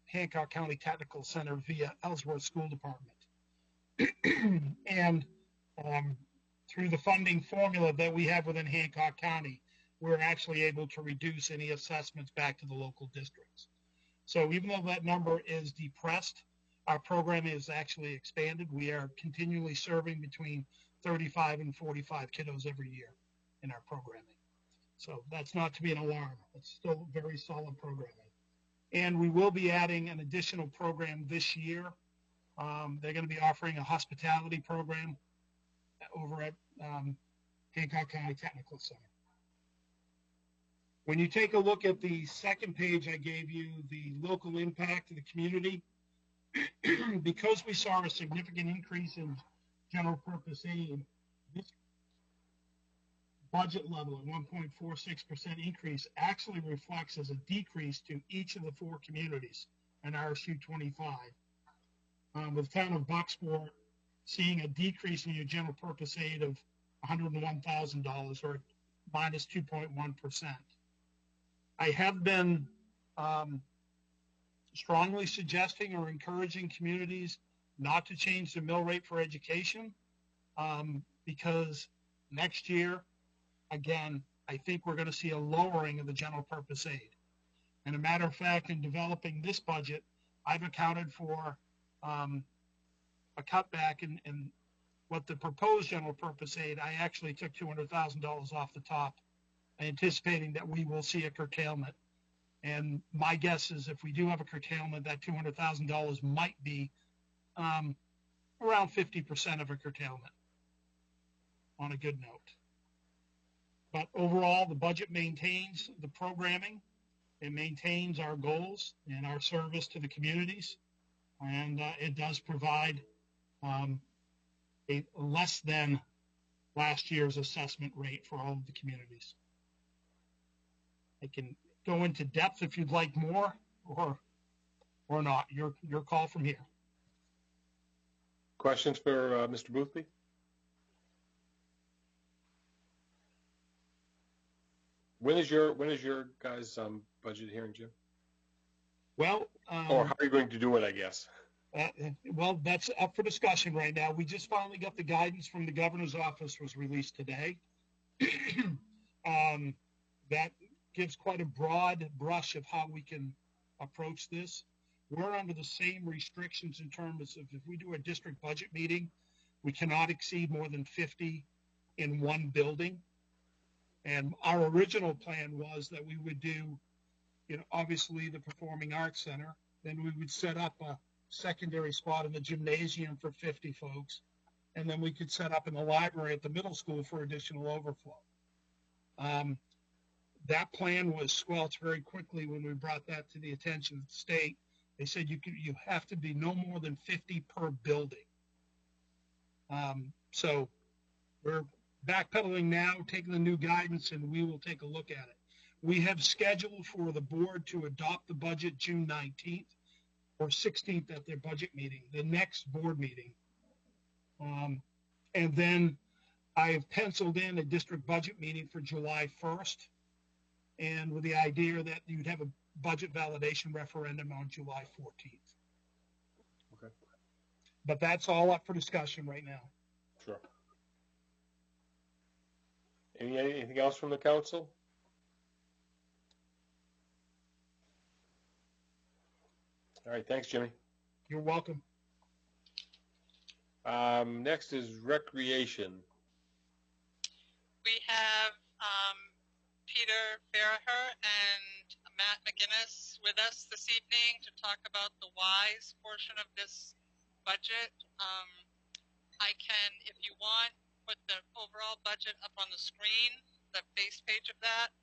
Hancock County Technical Center via Ellsworth School Department. And through the funding formula that we have within Hancock County, we're actually able to reduce any assessments back to the local districts. So even though that number is depressed, our program is actually expanded. We are continually serving between 35 and 45 kiddos every year in our programming. So that's not to be an alarm. It's still very solid programming. And we will be adding an additional program this year. They're going to be offering a hospitality program over at Hancock County Technical Center. When you take a look at the second page I gave you, the local impact to the community, because we saw a significant increase in general purpose aid, this budget level at 1.46% increase actually reflects as a decrease to each of the 4 communities in RSU 25. With the town of Bucksport seeing a decrease in your general purpose aid of $101,000 or minus 2.1%. I have been strongly suggesting or encouraging communities not to change the mill rate for education because next year, again, I think we're going to see a lowering of the general purpose aid. And a matter of fact, in developing this budget, I've accounted for a cutback in what the proposed general purpose aid. I actually took $200,000 off the top, anticipating that we will see a curtailment. And my guess is if we do have a curtailment, that $200,000 might be around 50% of a curtailment on a good note. But overall, the budget maintains the programming. It maintains our goals and our service to the communities. And it does provide a less than last year's assessment rate for all of the communities. I can go into depth if you'd like more or not. Your call from here. Questions for Mr. Boothby? When is your guys' budget hearing, Jim? Well, or how are you going to do it, I guess? Well, that's up for discussion right now. We just finally got the guidance from the governor's office was released today. That gives quite a broad brush of how we can approach this. We're under the same restrictions in terms of if we do a district budget meeting, we cannot exceed more than 50 in one building. And our original plan was that we would do, obviously the Performing Arts Center, then we would set up a secondary spot in the gymnasium for 50 folks, and then we could set up in the library at the middle school for additional overflow. That plan was squelched very quickly when we brought that to the attention of the state. They said you have to be no more than 50 per building. So we're backpedaling now, taking the new guidance, and we will take a look at it. We have scheduled for the board to adopt the budget June 19th or 16th at their budget meeting, the next board meeting. And then I have penciled in a district budget meeting for July 1st, and with the idea that you'd have a budget validation referendum on July 14th. Okay. But that's all up for discussion right now. Sure. Anything else from the council? All right, thanks, Jimmy. You're welcome. Next is recreation. We have Peter Farraher and Matt McGinnis with us this evening to talk about the WISE portion of this budget. I can, if you want, put the overall budget up on the screen, the base page of that,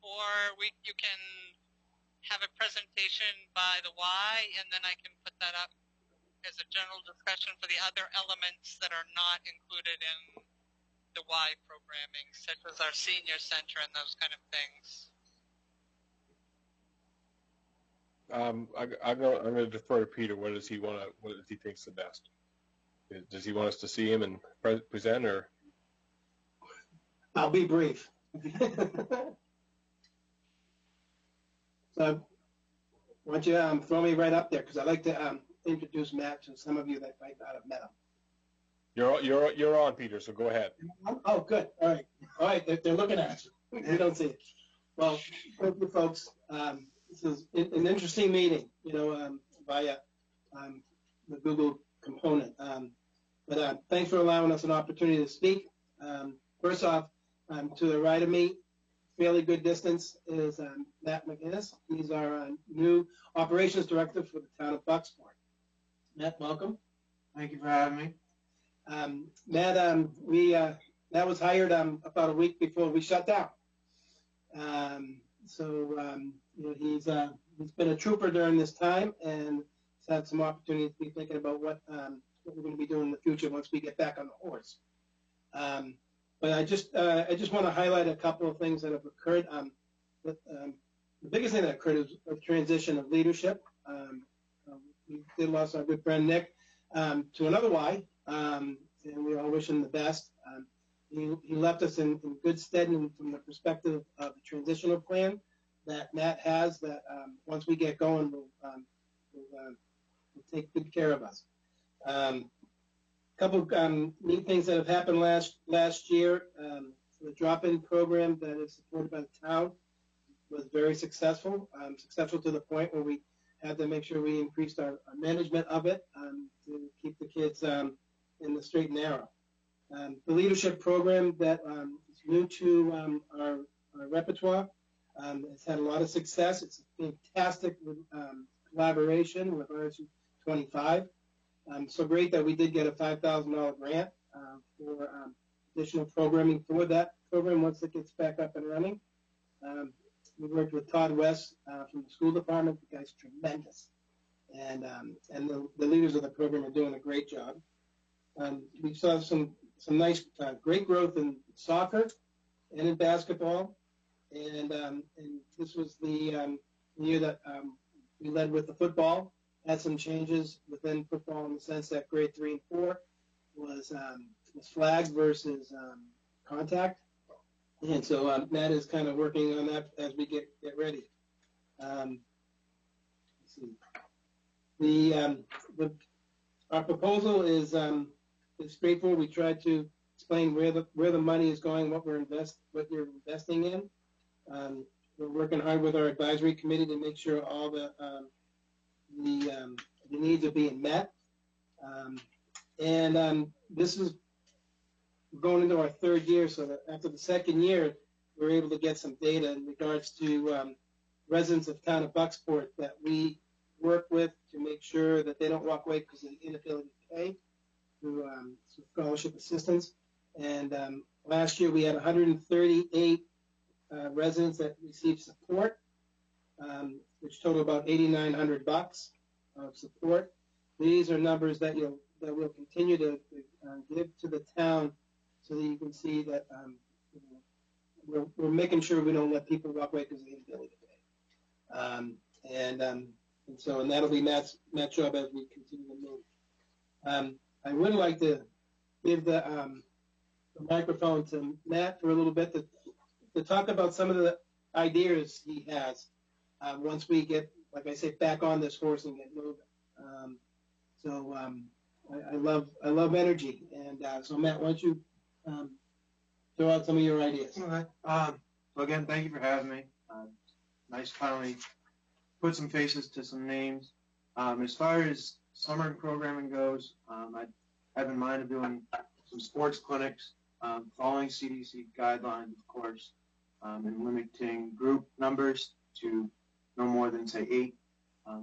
or you can have a presentation by the Y, and then I can put that up as a general discussion for the other elements that are not included in the Y programming, such as our senior center and those kind of things. I'm going to defer to Peter. What does he think's the best? Does he want us to see him and present, or? I'll be brief. So why don't you throw me right up there, because I like to introduce Matt to some of you that might not have met him. You're on, Peter, so go ahead. Oh, good. All right. They're looking at you. We don't see it. Well, thank you, folks. This is an interesting meeting, via the Google component. But thanks for allowing us an opportunity to speak. First off, to the right of me, fairly good distance, is Matt McGinnis. He's our new operations director for the town of Bucksport. Matt, welcome. Thank you for having me. Matt, Matt was hired about a week before we shut down. He's been a trooper during this time and has had some opportunity to be thinking about what we're going to be doing in the future once we get back on the horse. But I just want to highlight a couple of things that have occurred. The biggest thing that occurred is a transition of leadership. We did lose our good friend Nick to another Y, and we all wish him the best. He left us in good stead from the perspective of the transitional plan that Matt has, that once we get going, will take good care of us. Couple neat things that have happened last year. The drop-in program that is supported by the town was very successful, successful to the point where we had to make sure we increased our management of it to keep the kids in the straight and narrow. The leadership program that is new to our repertoire has had a lot of success. It's a fantastic collaboration with RSU 25. So great that we did get a $5,000 grant for additional programming for that program once it gets back up and running. We worked with Todd West from the school department. The guy's tremendous. And the leaders of the program are doing a great job. We saw some nice, great growth in soccer and in basketball. And this was the year that we led with the football. Had some changes within football in the sense that grade 3 and 4 was flag versus contact. And so Matt is kind of working on that as we get ready. Let's see. Our proposal is straightforward. We tried to explain where the money is going, what you're investing in. We're working hard with our advisory committee to make sure all the needs are being met. This is going into our third year, so that after the second year, we're able to get some data in regards to residents of town of Bucksport that we work with to make sure that they don't walk away because of the inability to pay through scholarship assistance. And last year, we had 138 residents that received support, which total about $8,900 of support. These are numbers that we'll continue to give to the town so that you can see that we're making sure we don't let people walk away because of the inability to pay. And that'll be Matt's job as we continue to move. I would like to give the microphone to Matt for a little bit to talk about some of the ideas he has once we get, like I say, back on this horse and get moving. I love energy, and so Matt, why don't you throw out some of your ideas? Okay. So again, thank you for having me. Nice to finally put some faces to some names. As far as summer programming goes, I have in mind of doing some sports clinics, following CDC guidelines, of course, and limiting group numbers to no more than, say, 8.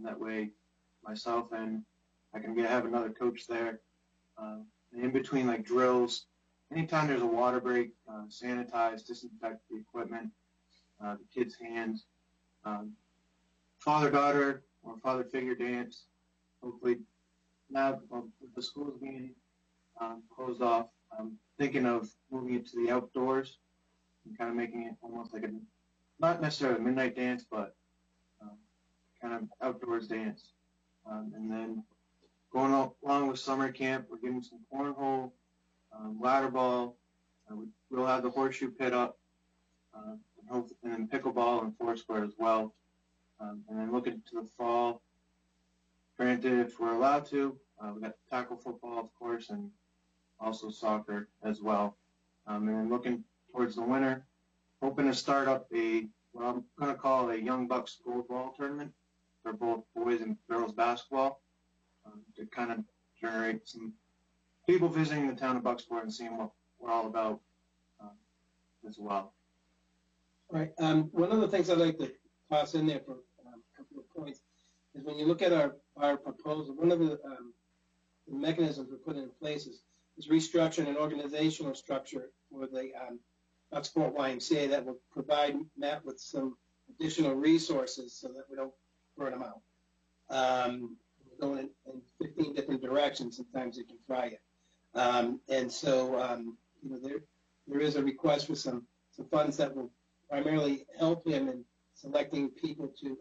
That way, myself and I can have another coach there. And in between, like drills, anytime there's a water break, sanitize, disinfect the equipment, the kids' hands. Father-daughter or father figure dance. Hopefully, now with the schools being closed off, I'm thinking of moving it to the outdoors and kind of making it almost like not necessarily a midnight dance, but kind of outdoors dance. And then going along with summer camp, we're getting some cornhole, ladder ball. We'll have the horseshoe pit up, and then pickleball and foursquare as well. And then looking to the fall, Granted, if we're allowed to, we got tackle football, of course, and also soccer as well. And then looking towards the winter, hoping to start up what I'm going to call a Young Bucks Gold Ball tournament for both boys and girls basketball to kind of generate some people visiting the town of Bucksport and seeing what we're all about as well. All right. One of the things I'd like to toss in there for a couple of points is when you look at our proposal, one of the mechanisms we're putting in place is restructuring an organizational structure for the Bucksport YMCA that will provide Matt with some additional resources so that we don't burn them out. We're going in 15 different directions. Sometimes it can fry you. And so, there is a request for some funds that will primarily help him in selecting people to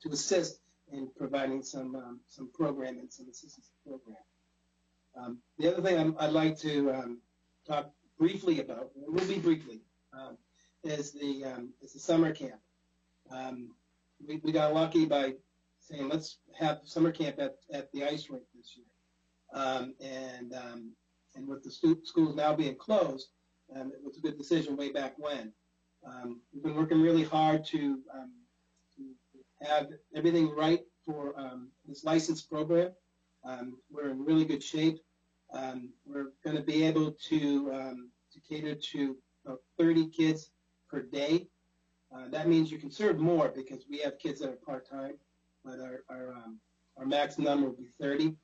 assist in providing some programming, some assistance program. The other thing I'd like to talk briefly about, it will be briefly, is the summer camp. We got lucky by saying let's have summer camp at the ice rink this year, and with the schools now being closed, it was a good decision way back when. We've been working really hard to have everything right for this licensed program. We're in really good shape. We're going to be able to cater to about 30 kids per day. That means you can serve more because we have kids that are part-time, but our max number will be 30.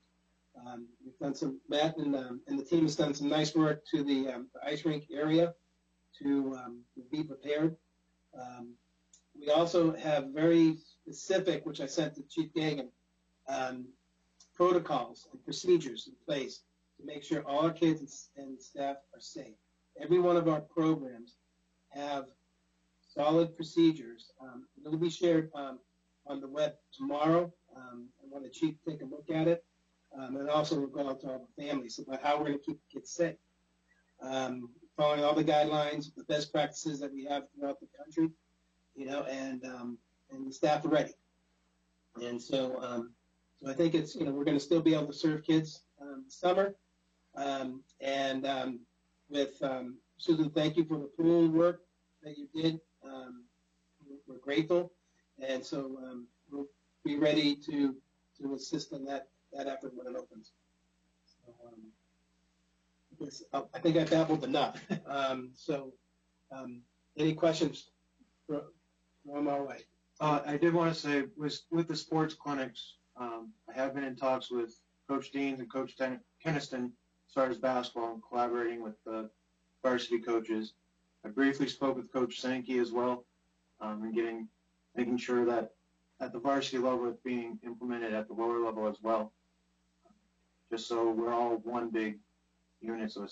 We've done Matt and the team has done some nice work to the ice rink area to be prepared. We also have very specific, which I sent to Chief Gagan, protocols and procedures in place to make sure all our kids and staff are safe. Every one of our programs have solid procedures. It'll be shared on the web tomorrow. I want the chief to take a look at it. And also we'll go out to all the families about how we're going to keep the kids safe. Following all the guidelines, the best practices that we have throughout the country, and the staff are ready. And so I think it's, we're going to still be able to serve kids this summer. With Susan, thank you for the pool work that you did. We're grateful. And so we'll be ready to assist in that effort when it opens. So, I think I babbled enough. Any questions from our way? I did want to say, with the sports clinics, I have been in talks with Coach Deans and Coach Keniston as far as basketball and collaborating with the varsity coaches. I briefly spoke with Coach Sankey as well, and making sure that at the varsity level it's being implemented at the lower level as well, just so we're all one big unit. So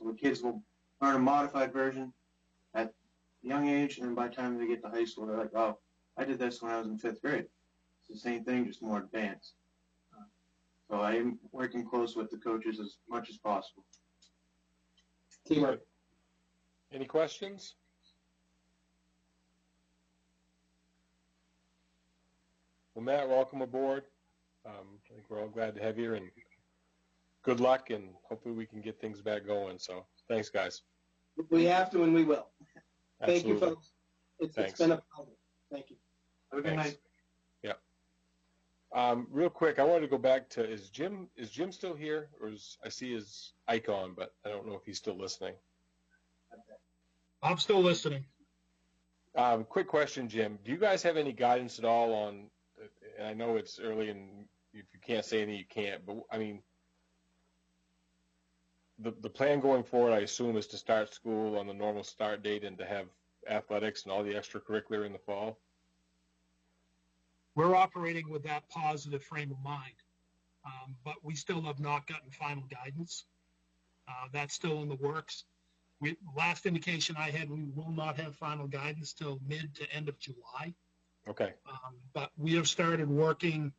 the kids will learn a modified version at a young age, and then by the time they get to high school, they're like, oh, I did this when I was in 5th grade. It's the same thing, just more advanced. So I am working close with the coaches as much as possible. Teamwork. Any questions? Well, Matt, welcome aboard. I think we're all glad to have you, and good luck, and hopefully we can get things back going. So thanks, guys. We have to, and we will. Thank Absolutely. you, folks. It's been a pleasure. Thank you. Have a good night. Yeah. Real quick, I wanted to go back to, is Jim still here? Or I see his icon, but I don't know if he's still listening. I'm still listening. Quick question, Jim. Do you guys have any guidance at all on, and I know it's early and if you can't say anything, you can't, but I mean, the plan going forward, I assume, is to start school on the normal start date and to have athletics and all the extracurricular in the fall? We're operating with that positive frame of mind, but we still have not gotten final guidance. That's still in the works. Last indication I had, we will not have final guidance till mid to end of July. Okay. But we have started working.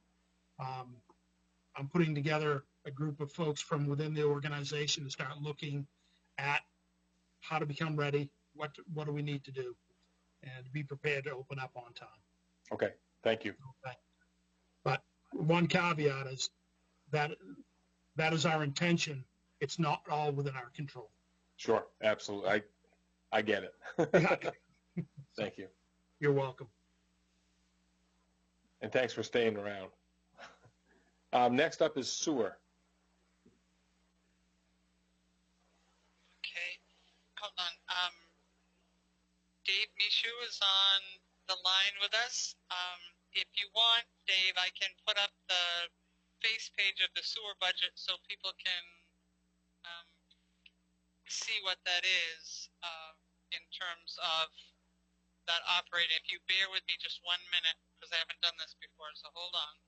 I'm putting together a group of folks from within the organization to start looking at how to become ready, what do we need to do, and be prepared to open up on time. Okay. Thank you. Okay. But one caveat is that that is our intention. It's not all within our control. Sure, absolutely. I get it. Thank you. You're welcome. And thanks for staying around. Next up is sewer. Okay, hold on. Dave Michu is on the line with us. If you want, Dave, I can put up the face page of the sewer budget so people can see what that is in terms of that operating. If you bear with me just 1 minute, because I haven't done this before, so hold on.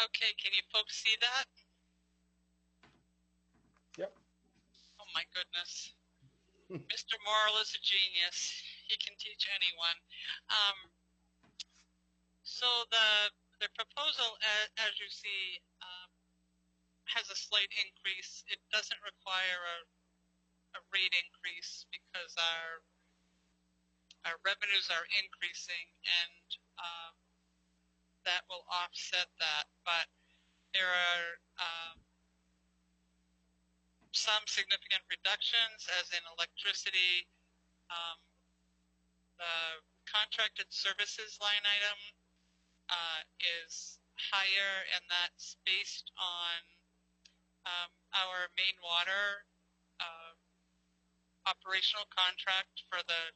Okay, can you folks see that? Yep. Oh my goodness. Mr. Morrill is a genius. He can teach anyone. So the proposal, as you see, has a slight increase. It doesn't require a rate increase because our revenues are increasing, and that will offset that. But there are some significant reductions, as in electricity. The contracted services line item is higher, and that's based on our main water operational contract for the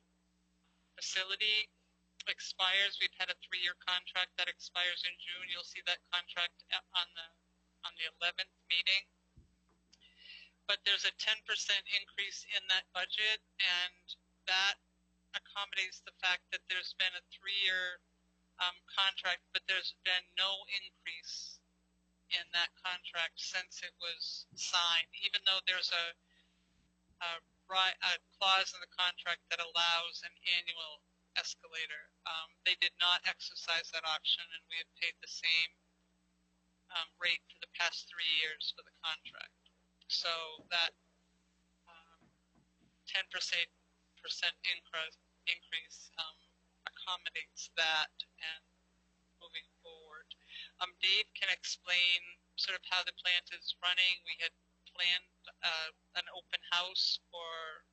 facility expires. We've had a 3-year contract that expires in June. You'll see that contract on the 11th meeting. But there's a 10% increase in that budget, and that accommodates the fact that there's been a 3-year contract, but there's been no increase in that contract since it was signed, even though there's a clause in the contract that allows an annual escalator. They did not exercise that option, and we have paid the same rate for the past 3 years for the contract. So that 10% increase accommodates that and moving forward. Dave can explain sort of how the plant is running. We had planned an open house for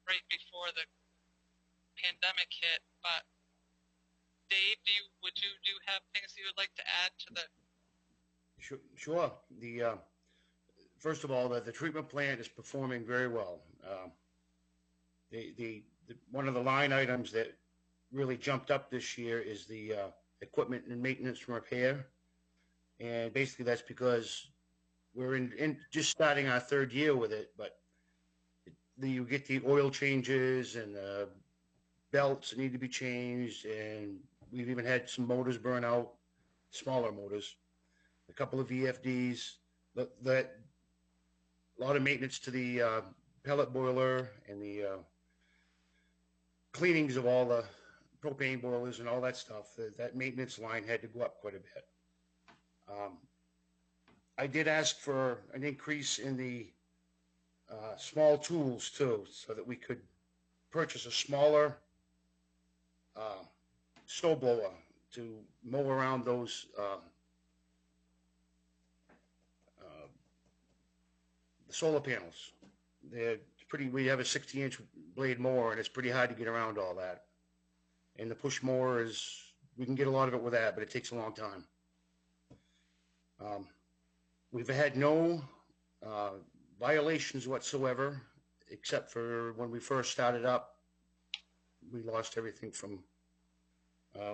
right before the pandemic hit, but Dave, would you have things you would like to add to the? Sure. First of all, the treatment plant is performing very well. One of the line items that really jumped up this year is the equipment and maintenance and repair, and basically that's because we're in just starting our 3rd year with it. But you get the oil changes and belts that need to be changed, and we've even had some motors burn out, smaller motors, a couple of VFDs. That a lot of maintenance to the pellet boiler and the cleanings of all the propane boilers and all that stuff. That maintenance line had to go up quite a bit. I did ask for an increase in the small tools too, so that we could purchase a smaller snow blower to mow around those the solar panels. We have a 60-inch blade mower, and it's pretty hard to get around all that. And the push mower we can get a lot of it with that, but it takes a long time. We've had no violations whatsoever, except for when we first started up, we lost everything from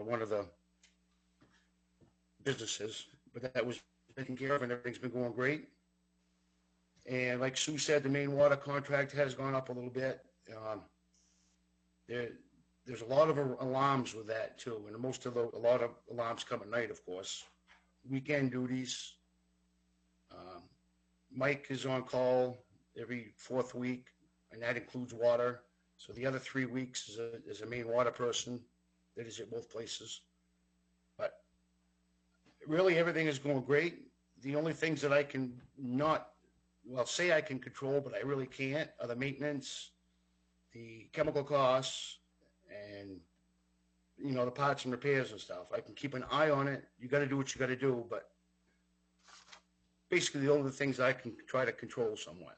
one of the businesses, but that was taken care of, and everything's been going great. And like Sue said, the main water contract has gone up a little bit. There's a lot of alarms with that too, and a lot of alarms come at night, of course. Weekend duties. Mike is on call every fourth week, and that includes water. So the other 3 weeks is a main water person that is at both places. But really, everything is going great. The only things that I can say I can control, but I really can't, are the maintenance, the chemical costs, and, the parts and repairs and stuff. I can keep an eye on it. You got to do what you got to do, but basically the only things I can try to control somewhat.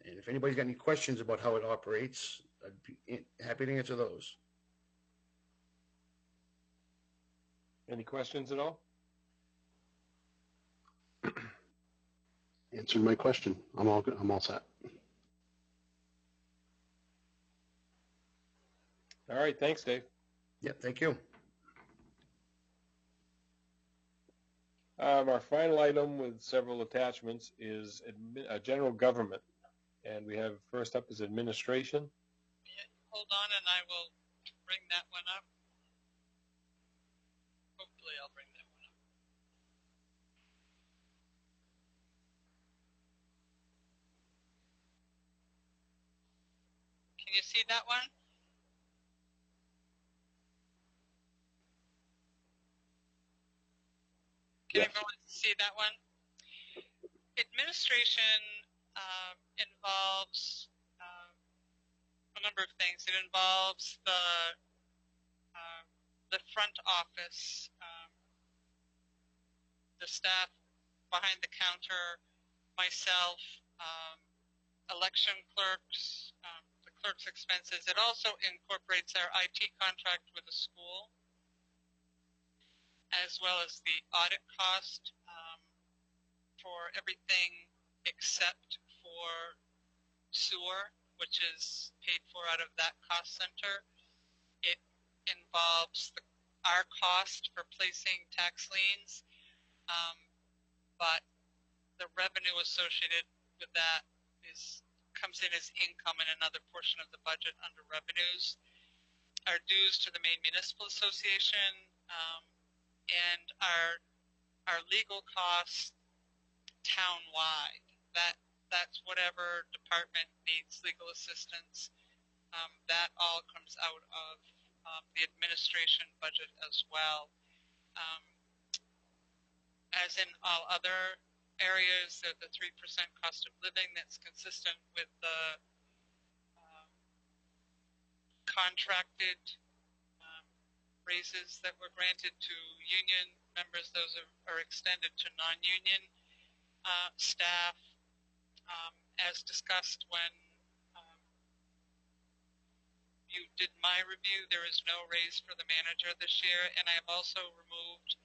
And if anybody's got any questions about how it operates, I'd be happy to answer those. Any questions at all? Answered my question. I'm all good. I'm all set. All right, thanks, Dave. Yeah, thank you. Our final item with several attachments is general government. And we have first up is administration. Hold on, and I will bring that one up. Hopefully I'll bring that one up. Can you see that one? Can everyone see that one? Administration involves a number of things. It involves the front office, the staff behind the counter, myself, election clerks, the clerk's expenses. It also incorporates our IT contract with the school, as well as the audit cost for everything except for sewer, which is paid for out of that cost center. It involves our cost for placing tax liens, but the revenue associated with that comes in as income in another portion of the budget under revenues. Our dues to the Maine Municipal Association, and our legal costs town-wide. That's whatever department needs legal assistance. That all comes out of the administration budget as well. As in all other areas, the 3% cost of living that's consistent with the contracted raises that were granted to union members. Those are extended to non-union staff. As discussed when you did my review, there is no raise for the manager this year, and I have also removed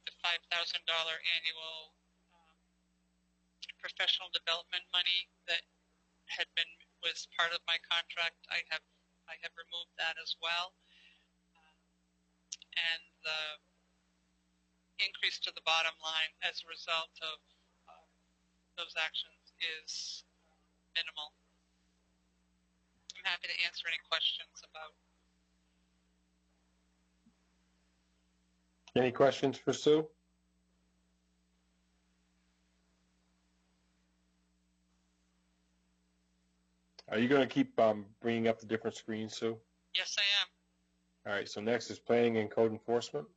the $5,000 annual professional development money that was part of my contract. I have removed that as well. And the increase to the bottom line as a result of those actions is minimal. I'm happy to answer any questions about. Any questions for Sue? Are you going to keep bringing up the different screens, Sue? Yes, I am. All right, so next is planning and code enforcement.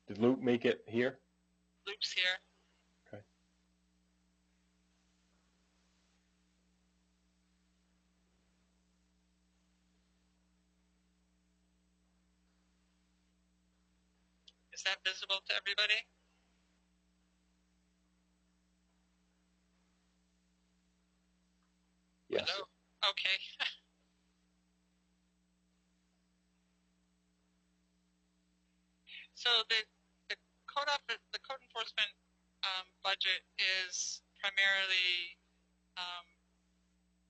Did Luke make it here? Luke's here. Okay. Is that visible to everybody? Yes. Hello? Okay. So the code enforcement budget is primarily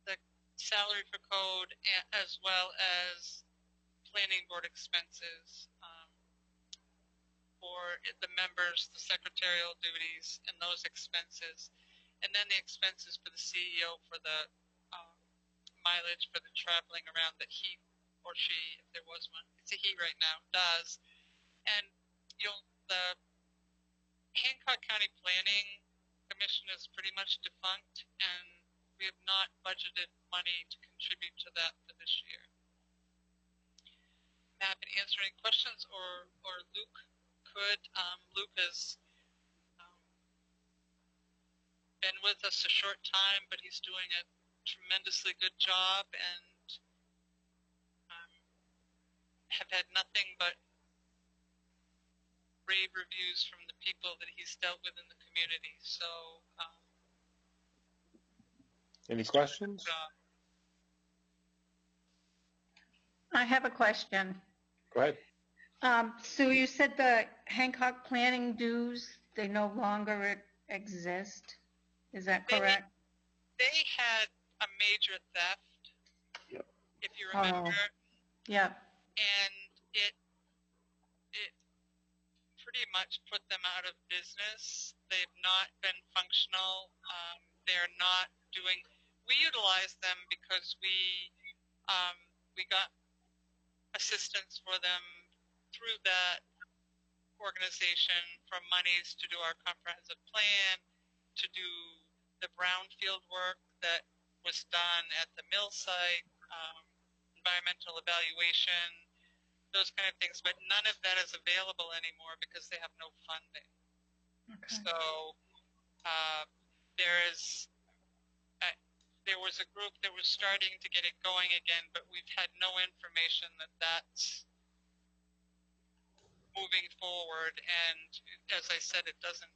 the salary for code as well as planning board expenses for the members, the secretarial duties, and those expenses, and then the expenses for the CEO for the mileage for the traveling around that he or she, if there was one, it's a he right now, does And the Hancock County Planning Commission is pretty much defunct, and we have not budgeted money to contribute to that for this year. I'm happy to answer any questions, or Luke could. Luke has been with us a short time, but he's doing a tremendously good job, and have had nothing but rave reviews from the people that he's dealt with in the community. So, any questions? I have a question. Go ahead. Sue, you said the Hancock planning dues, they no longer exist. Is that correct? They had a major theft, yep. If you remember. Yeah. And it pretty much put them out of business. They've not been functional. They're not doing. We utilize them because we got assistance for them through that organization from monies to do our comprehensive plan, to do the brownfield work that was done at the mill site, environmental evaluation, those kind of things, but none of that is available anymore because they have no funding. Okay. So there was a group that was starting to get it going again, but we've had no information that that's moving forward. And as I said, it doesn't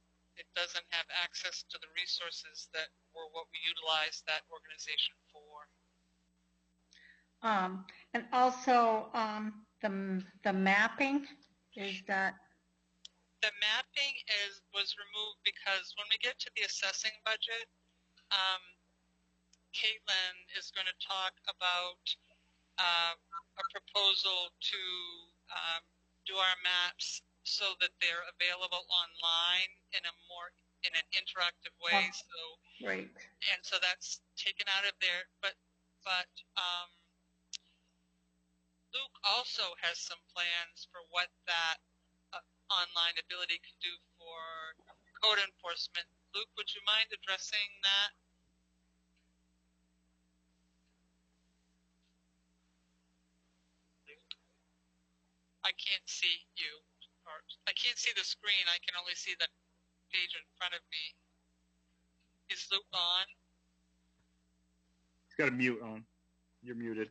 have access to the resources that were what we utilized that organization for. And also the mapping, is that? The mapping was removed because when we get to the assessing budget, Caitlin is going to talk about a proposal to do our maps so that they're available online in an interactive way. Oh, so right. And so that's taken out of there. But Luke also has some plans for what that online ability can do for code enforcement. Luke, would you mind addressing that? I can't see you. Or I can't see the screen. I can only see the page in front of me. Is Luke on? He's got a mute on. You're muted.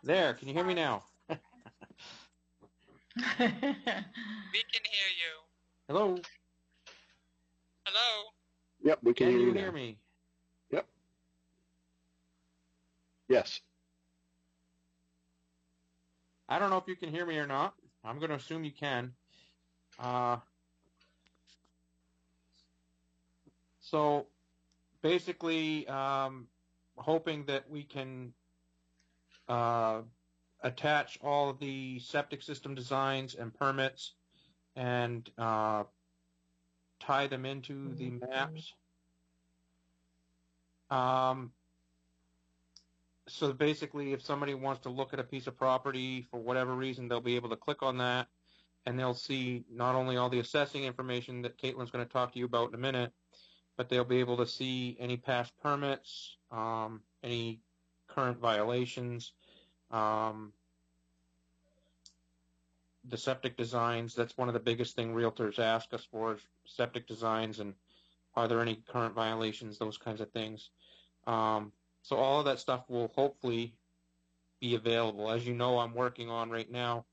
There, can you hear me now? We can hear you. Hello? Hello? Yep, we can hear you. Can you now. hear me? Yep. Yes. I don't know if you can hear me or not. I'm going to assume you can. So basically, hoping that we can attach all of the septic system designs and permits and tie them into the maps. So basically, if somebody wants to look at a piece of property for whatever reason, they'll be able to click on that, and they'll see not only all the assessing information that Caitlin's going to talk to you about in a minute, but they'll be able to see any past permits, any current violations, the septic designs. That's one of the biggest thing realtors ask us for, is septic designs and are there any current violations, those kinds of things. So all of that stuff will hopefully be available. As you know, I'm working on right now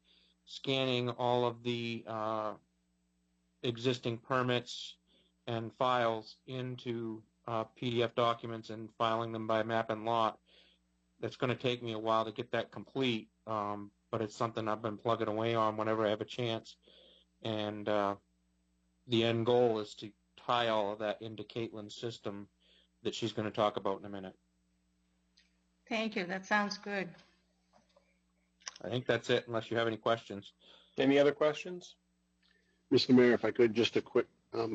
scanning all of the existing permits and files into PDF documents and filing them by map and lot. That's going to take me a while to get that complete, but it's something I've been plugging away on whenever I have a chance. And the end goal is to tie all of that into Caitlin's system that she's going to talk about in a minute. Thank you. That sounds good. I think that's it, unless you have any questions. Any other questions? Mr. Mayor, if I could, just a quick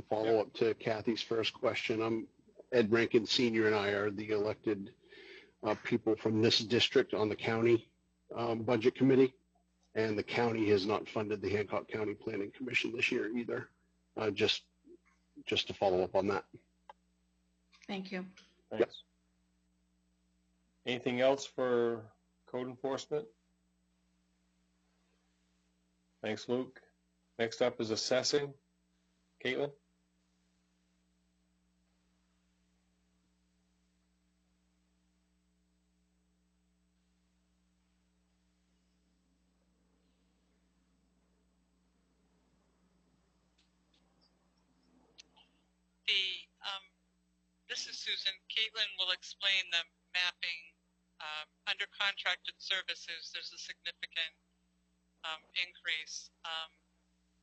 follow up to Kathy's first question. Ed Rankin Sr. and I are the elected people from this district on the county budget committee, and the county has not funded the Hancock County Planning Commission this year either. Just to follow up on that. Thank you. Thanks. Yep. Anything else for code enforcement? Thanks, Luke. Next up is assessing. Caitlin? This is Susan. Caitlin will explain the mapping. Under contracted services, there's a significant increase,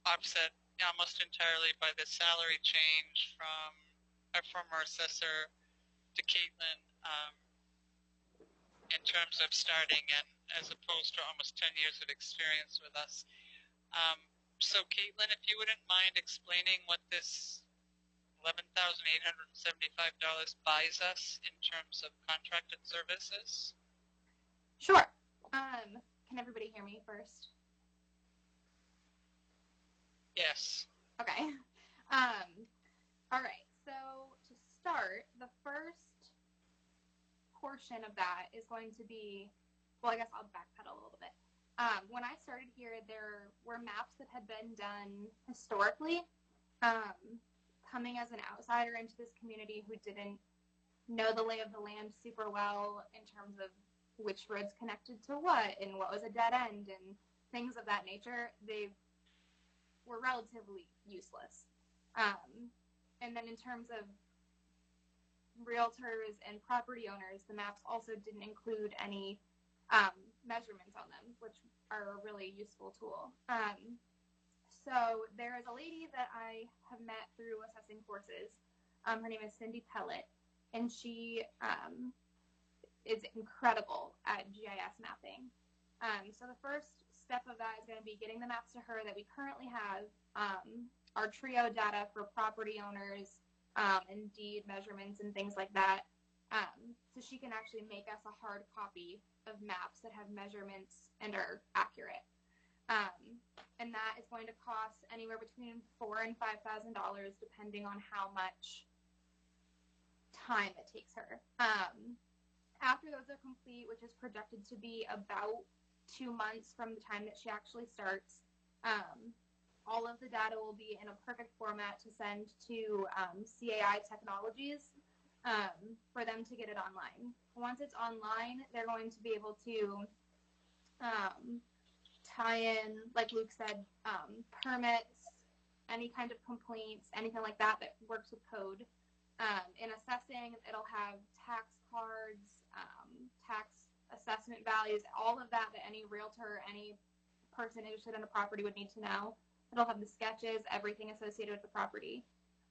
offset almost entirely by the salary change from our former assessor to Caitlin in terms of starting and as opposed to almost 10 years of experience with us. So Caitlin, if you wouldn't mind explaining what this $11,875 buys us in terms of contracted services? Sure. Can everybody hear me first? Yes. Okay. All right. So to start, the first portion of that is going to be, well, I guess I'll backpedal a little bit. When I started here, there were maps that had been done historically. Coming as an outsider into this community who didn't know the lay of the land super well in terms of which roads connected to what and what was a dead end and things of that nature, they were relatively useless. And then in terms of realtors and property owners, the maps also didn't include any measurements on them, which are a really useful tool. So there is a lady that I have met through assessing courses. Her name is Cindy Pellet, and she is incredible at GIS mapping. So the first step of that is going to be getting the maps to her that we currently have, our TRIO data for property owners, and deed measurements and things like that, so she can actually make us a hard copy of maps that have measurements and are accurate. And that is going to cost anywhere between $4,000 and $5,000, depending on how much time it takes her. After those are complete, which is projected to be about 2 months from the time that she actually starts, all of the data will be in a perfect format to send to CAI Technologies for them to get it online. Once it's online, they're going to be able to tie in, like Luke said, permits, any kind of complaints, anything like that that works with code. In assessing, it'll have tax cards, tax assessment values, all of that any realtor, any person interested in a property would need to know. It'll have the sketches, everything associated with the property.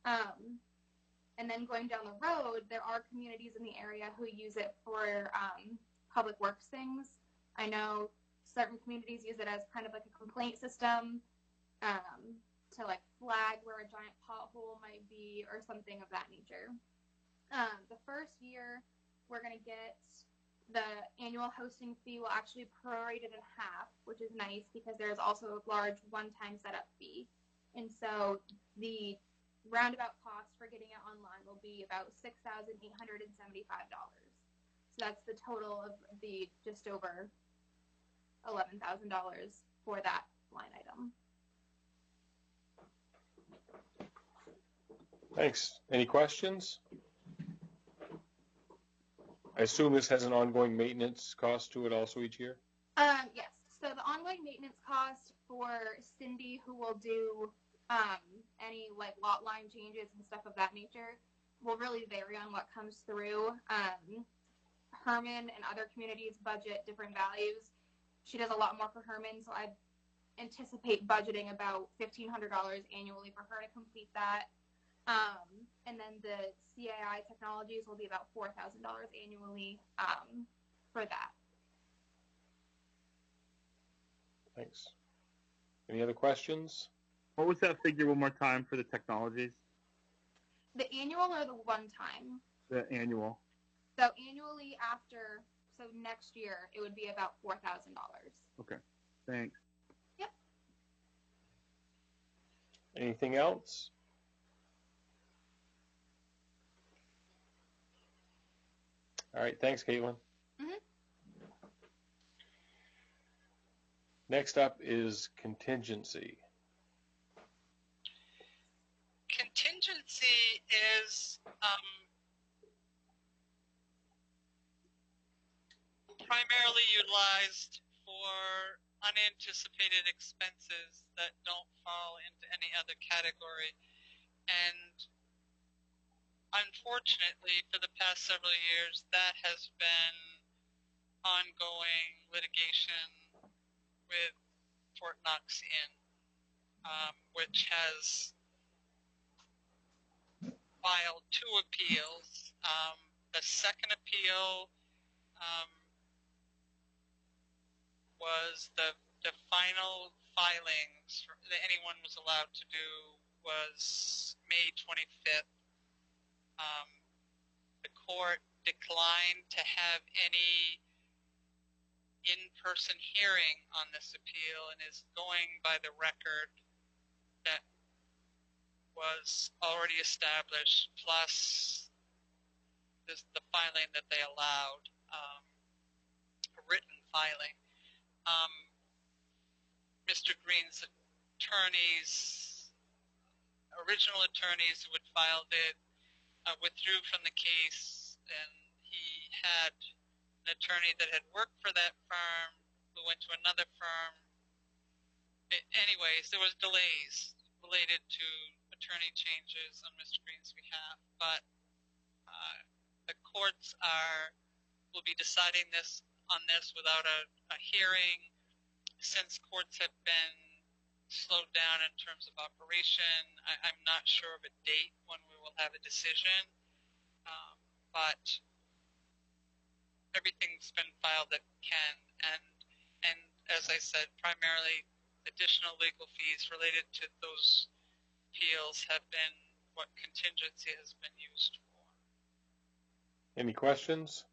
And then going down the road, there are communities in the area who use it for public works things. I know certain communities use it as kind of like a complaint system to like flag where a giant pothole might be or something of that nature. The first year, we're going to get the annual hosting fee will actually prorate it in half, which is nice because there's also a large one-time setup fee. And so the roundabout cost for getting it online will be about $6,875. So that's the total of the just over $11,000 for that line item. Thanks. Any questions? I assume this has an ongoing maintenance cost to it also each year? Yes. So the ongoing maintenance cost for Cindy, who will do any like lot line changes and stuff of that nature, will really vary on what comes through. Herman and other communities budget different values. She does a lot more for Herman, so I anticipate budgeting about $1,500 annually for her to complete that. And then the CAI Technologies will be about $4,000 annually for that. Thanks. Any other questions? What was that figure one more time for the technologies? The annual or the one time? The annual. So annually so next year, it would be about $4,000. Okay, thanks. Yep. Anything else? All right, thanks, Caitlin. Next up is contingency. Contingency is primarily utilized for unanticipated expenses that don't fall into any other category. And unfortunately, for the past several years, that has been ongoing litigation with Fort Knox Inn, which has filed 2 appeals. The second appeal was the final filings that anyone was allowed to do was May 25th. The court declined to have any in-person hearing on this appeal and is going by the record that was already established, plus the filing that they allowed, a written filing. Mr. Green's original attorneys who had filed it, withdrew from the case, and he had an attorney that had worked for that firm who went to another firm. Anyways, there was delays related to attorney changes on Mr. Green's behalf, but the courts will be deciding on this without a hearing. Since courts have been slowed down in terms of operation, I'm not sure of a date when we will have a decision, but everything's been filed that can, and as I said, primarily additional legal fees related to those appeals have been what contingency has been used for. Any questions?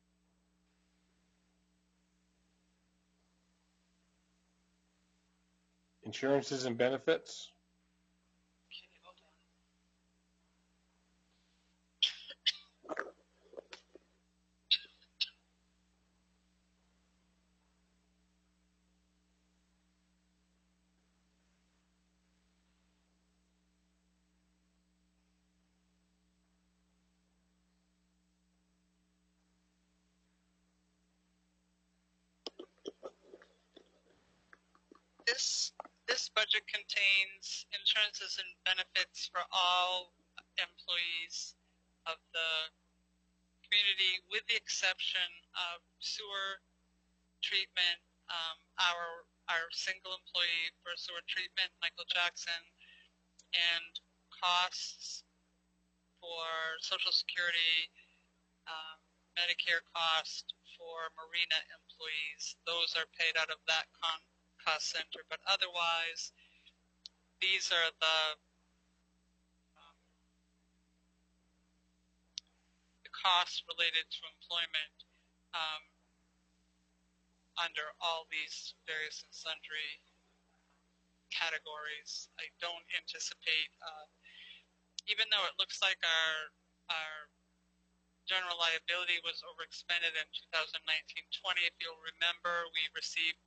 Insurances and benefits? This budget contains insurances and benefits for all employees of the community, with the exception of sewer treatment. Our single employee for sewer treatment, Michael Jackson, and costs for Social Security, Medicare cost for marina employees. Those are paid out of that cost center, but otherwise, these are the costs related to employment under all these various and sundry categories. I don't anticipate, even though it looks like our general liability was overexpended in 2019-20, if you'll remember, we received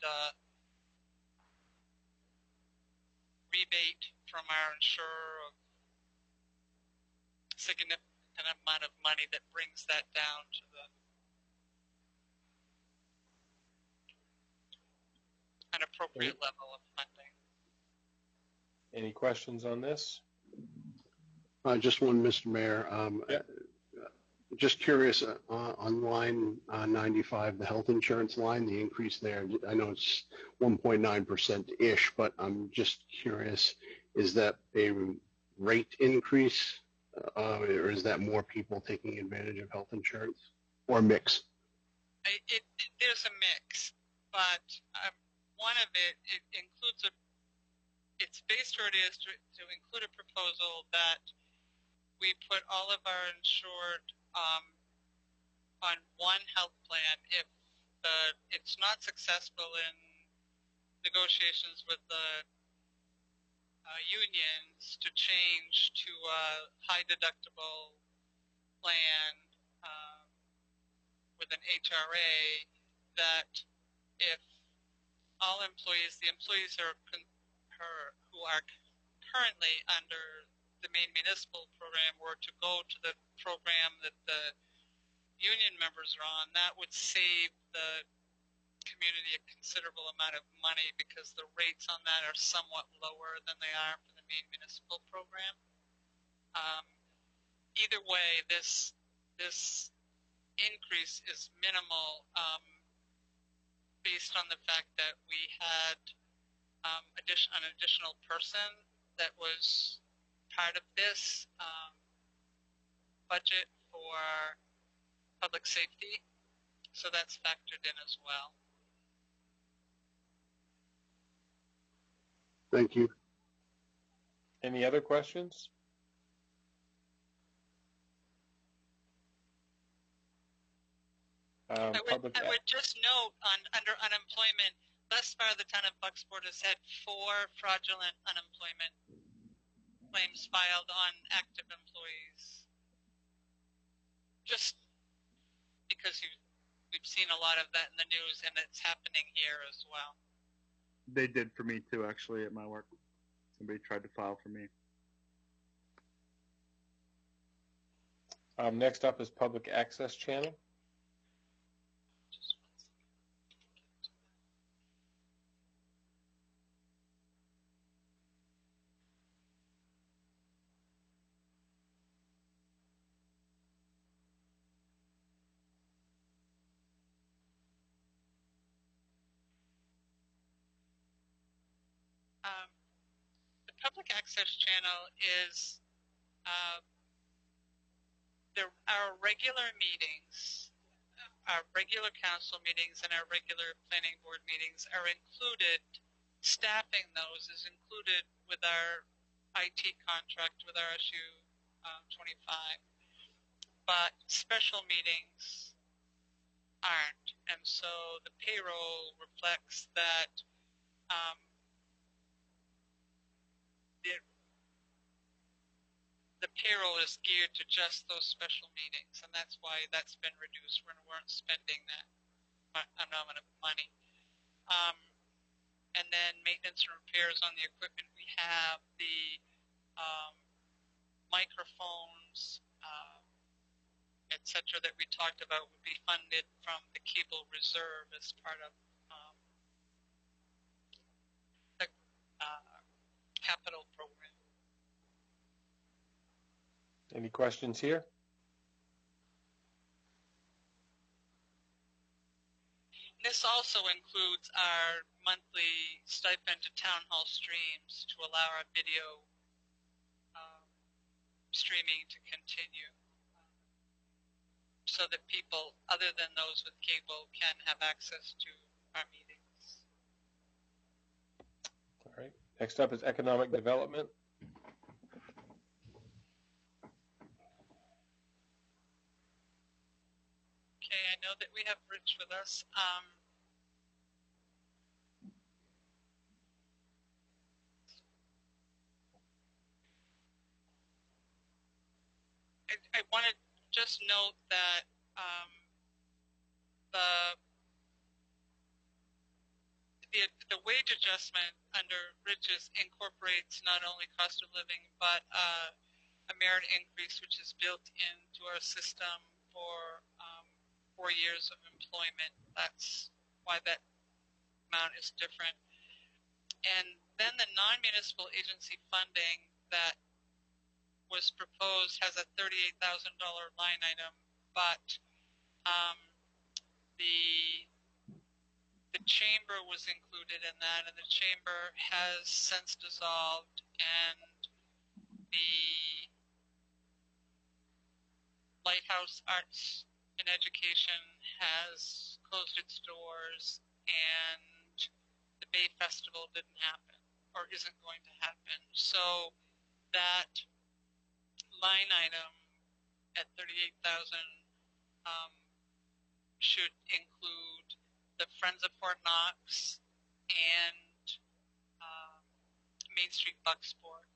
rebate from our insurer of a significant amount of money that brings that down to an appropriate level of funding. Any questions on this? Just one, Mr. Mayor. Just curious, on line 95, the health insurance line, the increase there, I know it's 1.9%-ish, but I'm just curious, is that a rate increase, or is that more people taking advantage of health insurance, or a mix? There's a mix, but one of it includes its base already is to include a proposal that we put all of our insured on one health plan. If it's not successful in negotiations with the unions, to change to a high deductible plan with an HRA, that if all employees, the employees who are currently under the Maine Municipal Program were to go to the program that the union members are on, that would save the community a considerable amount of money because the rates on that are somewhat lower than they are for the Maine Municipal Program. Either way, this increase is minimal based on the fact that we had an additional person that was part of this budget for public safety, so that's factored in as well. Thank you. Any other questions? I would just note under unemployment, thus far the town of Bucksport has had 4 fraudulent unemployment claims filed on active employees. Just because we've seen a lot of that in the news, and it's happening here as well. They did for me too, actually, at my work. Somebody tried to file for me. Next up is public access channel. The public access channel is our regular meetings, our regular council meetings, and our regular planning board meetings are included. Staffing those is included with our IT contract with RSU 25, but special meetings aren't, and so the payroll reflects that the payroll is geared to just those special meetings, and that's why that's been reduced. We weren't spending that amount of money. And then maintenance and repairs on the equipment we have, the microphones, et cetera, that we talked about would be funded from the cable reserve as part of the capital program. Any questions here? This also includes our monthly stipend to town hall streams to allow our video streaming to continue so that people other than those with cable can have access to our meetings. All right. Next up is economic development. Okay, I know that we have Rich with us. I want to just note that the wage adjustment under Rich's incorporates not only cost of living but a merit increase, which is built into our system for 4 years of employment. That's why that amount is different. And then the non-municipal agency funding that was proposed has a $38,000 line item, but the chamber was included in that, and the chamber has since dissolved, and the Lighthouse Arts and Education has closed its doors, and the Bay Festival didn't happen. or isn't going to happen. So that line item at 38,000 should include the Friends of Fort Knox and Main Street Bucksport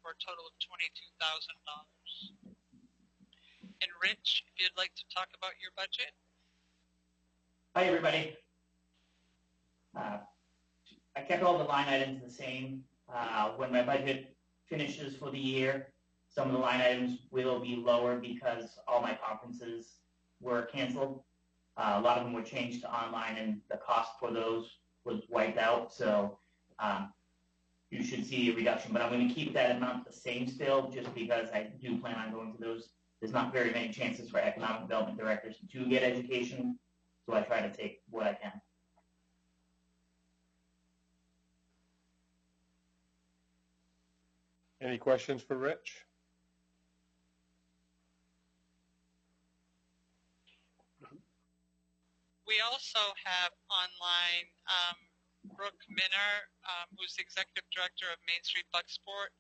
for a total of $22,000. And Rich, if you'd like to talk about your budget. Hi, everybody. I kept all the line items the same. When my budget finishes for the year, some of the line items will be lower because all my conferences were canceled. A lot of them were changed to online, and the cost for those was wiped out. So you should see a reduction. But I'm going to keep that amount the same still, just because I do plan on going to those. There's not very many chances for economic development directors to get education, so I try to take what I can. Any questions for Rich? We also have online Brooke Minner, who's the executive director of Main Street Bucksport.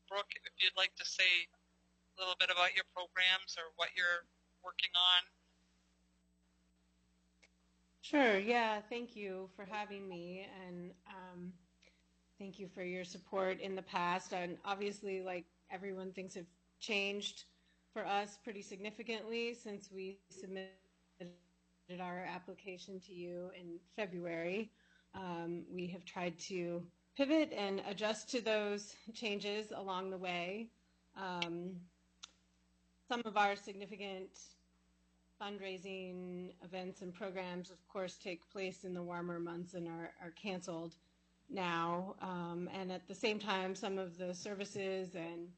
Brooke, if you'd like to say a little bit about your programs or what you're working on. Sure, yeah, thank you for having me, and thank you for your support in the past. And obviously, like everyone, things have changed for us pretty significantly since we submitted our application to you in February. We have tried to pivot and adjust to those changes along the way. Some of our significant fundraising events and programs, of course, take place in the warmer months and are canceled now. And at the same time, some of the services and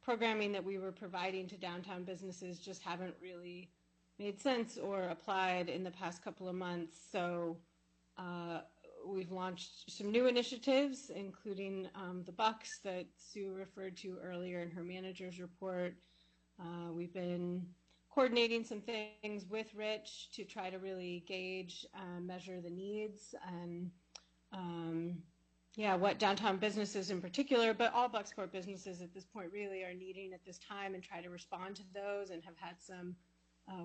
programming that we were providing to downtown businesses just haven't really made sense or applied in the past couple of months. So we've launched some new initiatives, including the Bucks that Sue referred to earlier in her manager's report. We've been coordinating some things with Rich to try to really gauge, measure the needs, and what downtown businesses in particular, but all Bucksport businesses at this point really are needing at this time, and try to respond to those, and have had some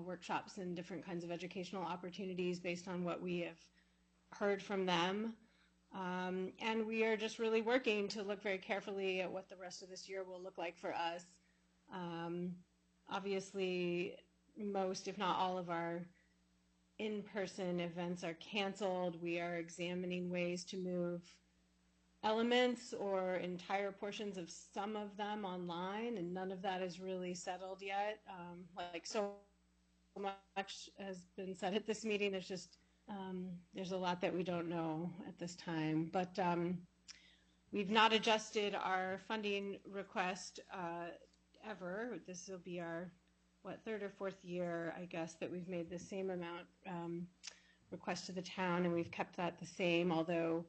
workshops and different kinds of educational opportunities based on what we have heard from them. And we are just really working to look very carefully at what the rest of this year will look like for us. Obviously, most, if not all, of our in-person events are canceled. We are examining ways to move elements or entire portions of some of them online, and none of that is really settled yet. Like so much has been said at this meeting, there's just there's a lot that we don't know at this time. But we've not adjusted our funding request ever. This will be our, third or fourth year, I guess, that we've made the same amount request to the town, and we've kept that the same, although,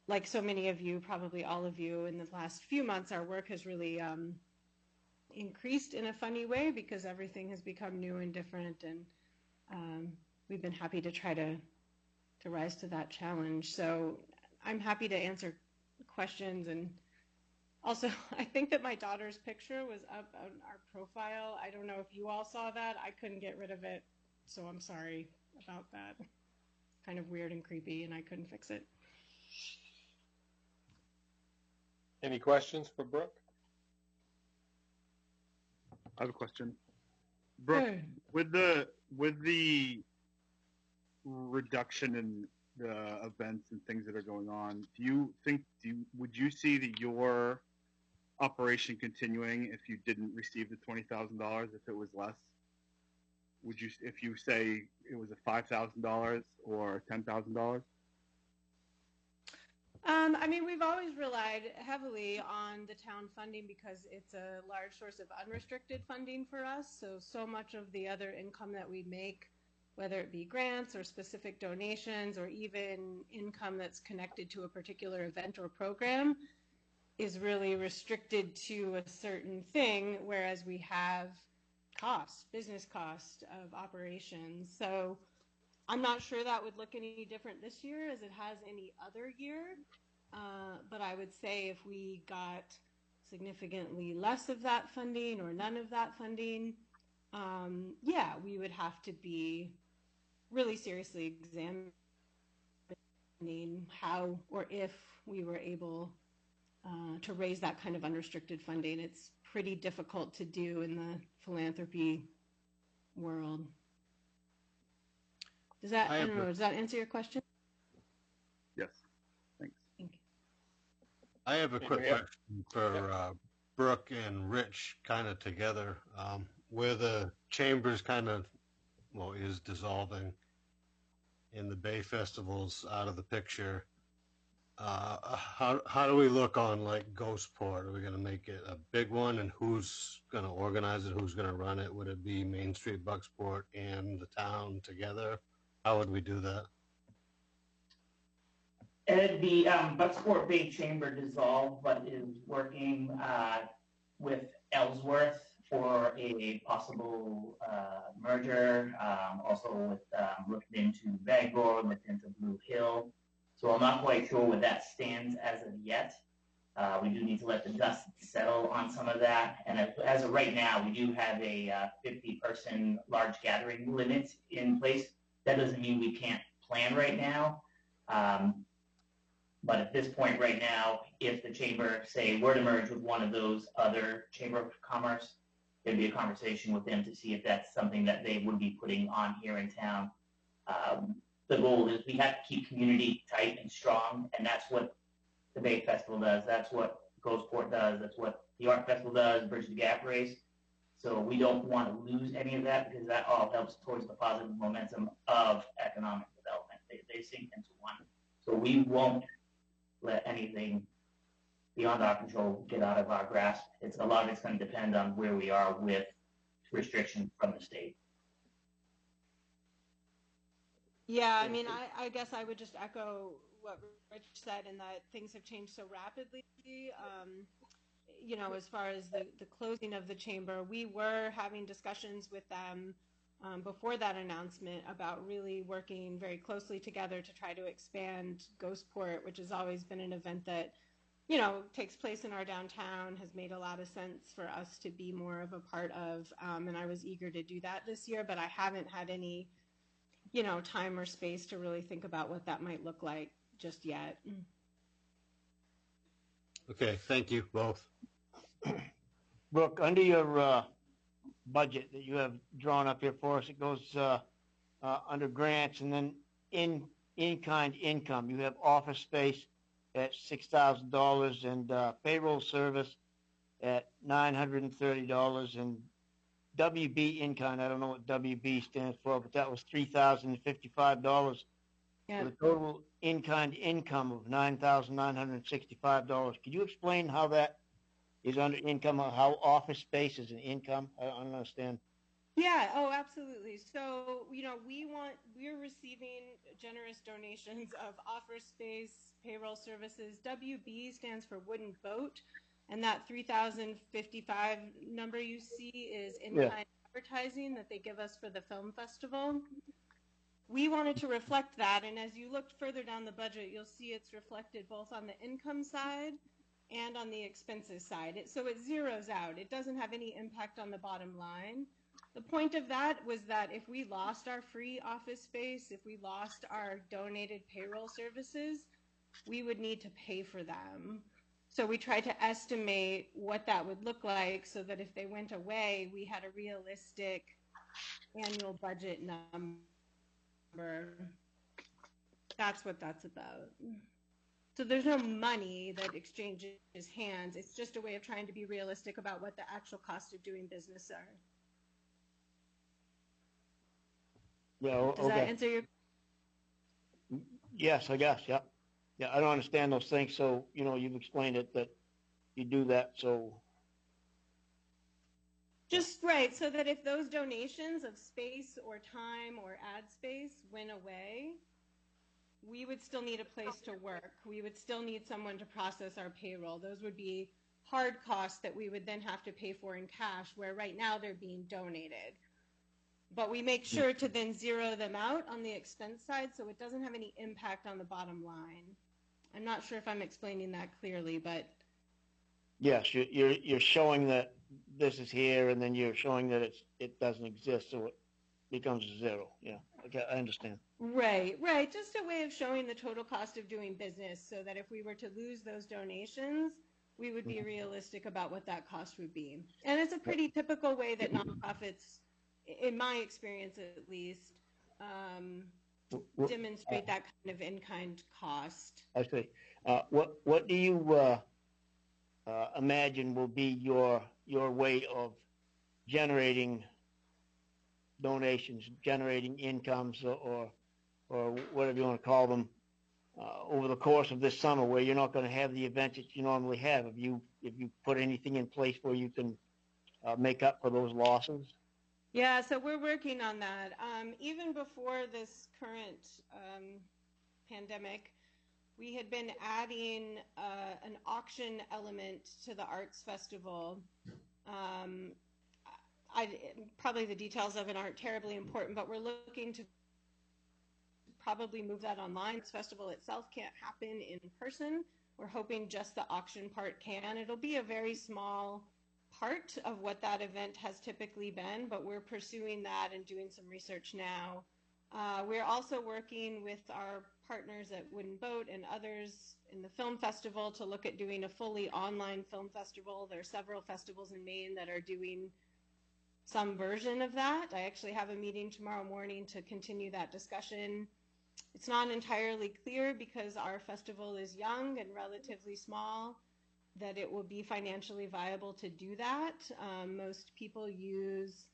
like so many of you, probably all of you, in the last few months, our work has really increased in a funny way because everything has become new and different, and we've been happy to try to rise to that challenge. So I'm happy to answer questions. And also, I think that my daughter's picture was up on our profile. I don't know if you all saw that. I couldn't get rid of it, so I'm sorry about that. Kind of weird and creepy, and I couldn't fix it. Any questions for Brooke? I have a question. Brooke, Sure. with the reduction in the events and things that are going on, would you see that your operation continuing if you didn't receive the $20,000, if it was less? Would you, if you say it was a $5,000 or $10,000? I mean, we've always relied heavily on the town funding because it's a large source of unrestricted funding for us. So much of the other income that we make, whether it be grants or specific donations or even income that's connected to a particular event or program, is really restricted to a certain thing, whereas we have costs, business cost of operations. So I'm not sure that would look any different this year as it has any other year. But I would say if we got significantly less of that funding or none of that funding, yeah, we would have to be really seriously examining how or if we were able to raise that kind of unrestricted funding. It's pretty difficult to do in the philanthropy world. Does that, I don't know, does that answer your question? Yes. Thanks. Thank you. I have a quick question for Brooke and Rich kind of together. Where the Chambers kind of, well, is dissolving and the Bay Festival's out of the picture, how do we look on like Ghostport? Are we going to make it a big one, and who's going to organize it? Who's going to run it? Would it be Main Street, Bucksport, and the town together? How would we do that? The Bucksport Bay Chamber dissolved, but is working with Ellsworth for a possible merger. Also with looking into Bangor, looking into Blue Hill. So I'm not quite sure where that stands as of yet. We do need to let the dust settle on some of that. And as of right now, we do have a 50-person large gathering limit in place. That doesn't mean we can't plan right now. But at this point right now, if the chamber, say, were to merge with one of those other Chamber of Commerce, there'd be a conversation with them to see if that's something that they would be putting on here in town. The goal is we have to keep community tight and strong, and that's what the Bay Festival does. That's what Ghostport does. That's what the Art Festival does, Bridge the Gap Race. So we don't want to lose any of that because that all helps towards the positive momentum of economic development. They sink into one. So we won't let anything beyond our control get out of our grasp. A lot of it's going to depend on where we are with restrictions from the state. Yeah, I mean, I guess I would just echo what Rich said in that things have changed so rapidly. You know, as far as the closing of the chamber, we were having discussions with them before that announcement about really working very closely together to try to expand Ghostport, which has always been an event that, you know, takes place in our downtown, has made a lot of sense for us to be more of a part of, and I was eager to do that this year, but I haven't had any, you know, time or space to really think about what that might look like just yet. Okay, thank you both. Brooke, under your budget that you have drawn up here for us, it goes under grants and then in-kind income. You have office space at $6,000 and payroll service at $930 and WB in-kind. I don't know what WB stands for, but that was $3,055. Yeah. For the total in-kind income of $9,965. Could you explain how that is under income, or how office space is an income? I don't understand. Yeah, oh, absolutely. So, you know, we're receiving generous donations of office space, payroll services. WB stands for Wooden Boat, and that 3,055 number you see is in-kind advertising that they give us for the film festival. We wanted to reflect that, and as you look further down the budget, you'll see it's reflected both on the income side and on the expenses side. So it zeroes out. It doesn't have any impact on the bottom line. The point of that was that if we lost our free office space, if we lost our donated payroll services, we would need to pay for them. So we tried to estimate what that would look like so that if they went away, we had a realistic annual budget number. That's what that's about. So there's no money that exchanges hands. It's just a way of trying to be realistic about what the actual cost of doing business are. Yeah, Does that answer your? Yes, I guess. Yeah. Yeah, I don't understand those things. So, you know, you've explained it that you do that. So. Just right. So that if those donations of space or time or ad space went away, we would still need a place to work. We would still need someone to process our payroll. Those would be hard costs that we would then have to pay for in cash, where right now they're being donated. but we make sure to then zero them out on the expense side so it doesn't have any impact on the bottom line. I'm not sure if I'm explaining that clearly, but Yes, you're showing that this is here, and then you're showing that it doesn't exist, so it becomes zero. Yeah, okay, I understand. right. Just a way of showing the total cost of doing business so that if we were to lose those donations, we would be realistic about what that cost would be. And it's a pretty typical way that nonprofits, in my experience at least, demonstrate that kind of in-kind cost. I see. What do you imagine will be your way of generating donations, generating incomes, or whatever you want to call them, over the course of this summer, where you're not going to have the events that you normally have? Have you put anything in place where you can make up for those losses? Yeah, so we're working on that. Even before this current pandemic, we had been adding an auction element to the arts festival. Probably the details of it aren't terribly important, but we're looking to probably move that online. This festival itself can't happen in person. We're hoping just the auction part can. It'll be a very small part of what that event has typically been, but we're pursuing that and doing some research now. We're also working with our partners at Wooden Boat and others in the film festival to look at doing a fully online film festival. There are several festivals in Maine that are doing some version of that. I actually have a meeting tomorrow morning to continue that discussion. It's not entirely clear because our festival is young and relatively small that it will be financially viable to do that. Most people use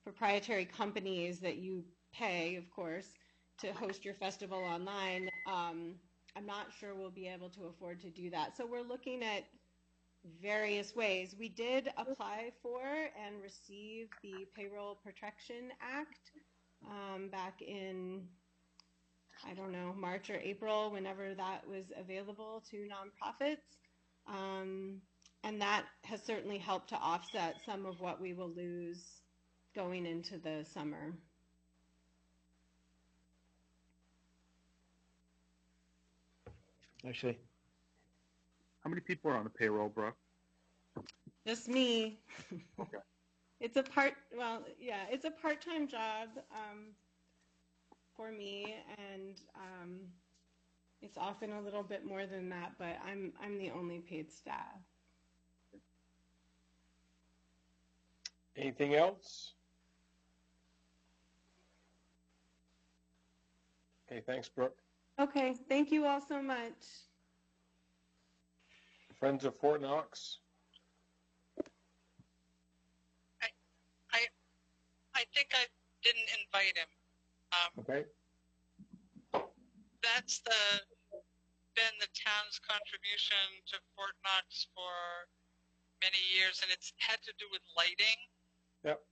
proprietary companies that you pay, of course, to host your festival online. I'm not sure we'll be able to afford to do that. So we're looking at various ways. We did apply for and receive the Payroll Protection Act back in, I don't know, March or April, whenever that was available to nonprofits. And that has certainly helped to offset some of what we will lose going into the summer. I see. How many people are on the payroll, Brooke? Just me. Okay. It's a it's a part-time job for me, and it's often a little bit more than that, but I'm the only paid staff. Anything else? Okay, thanks, Brooke. Okay, thank you all so much. Friends of Fort Knox. I think I didn't invite him. Okay. That's been the town's contribution to Fort Knox for many years, and it's had to do with lighting. Yep.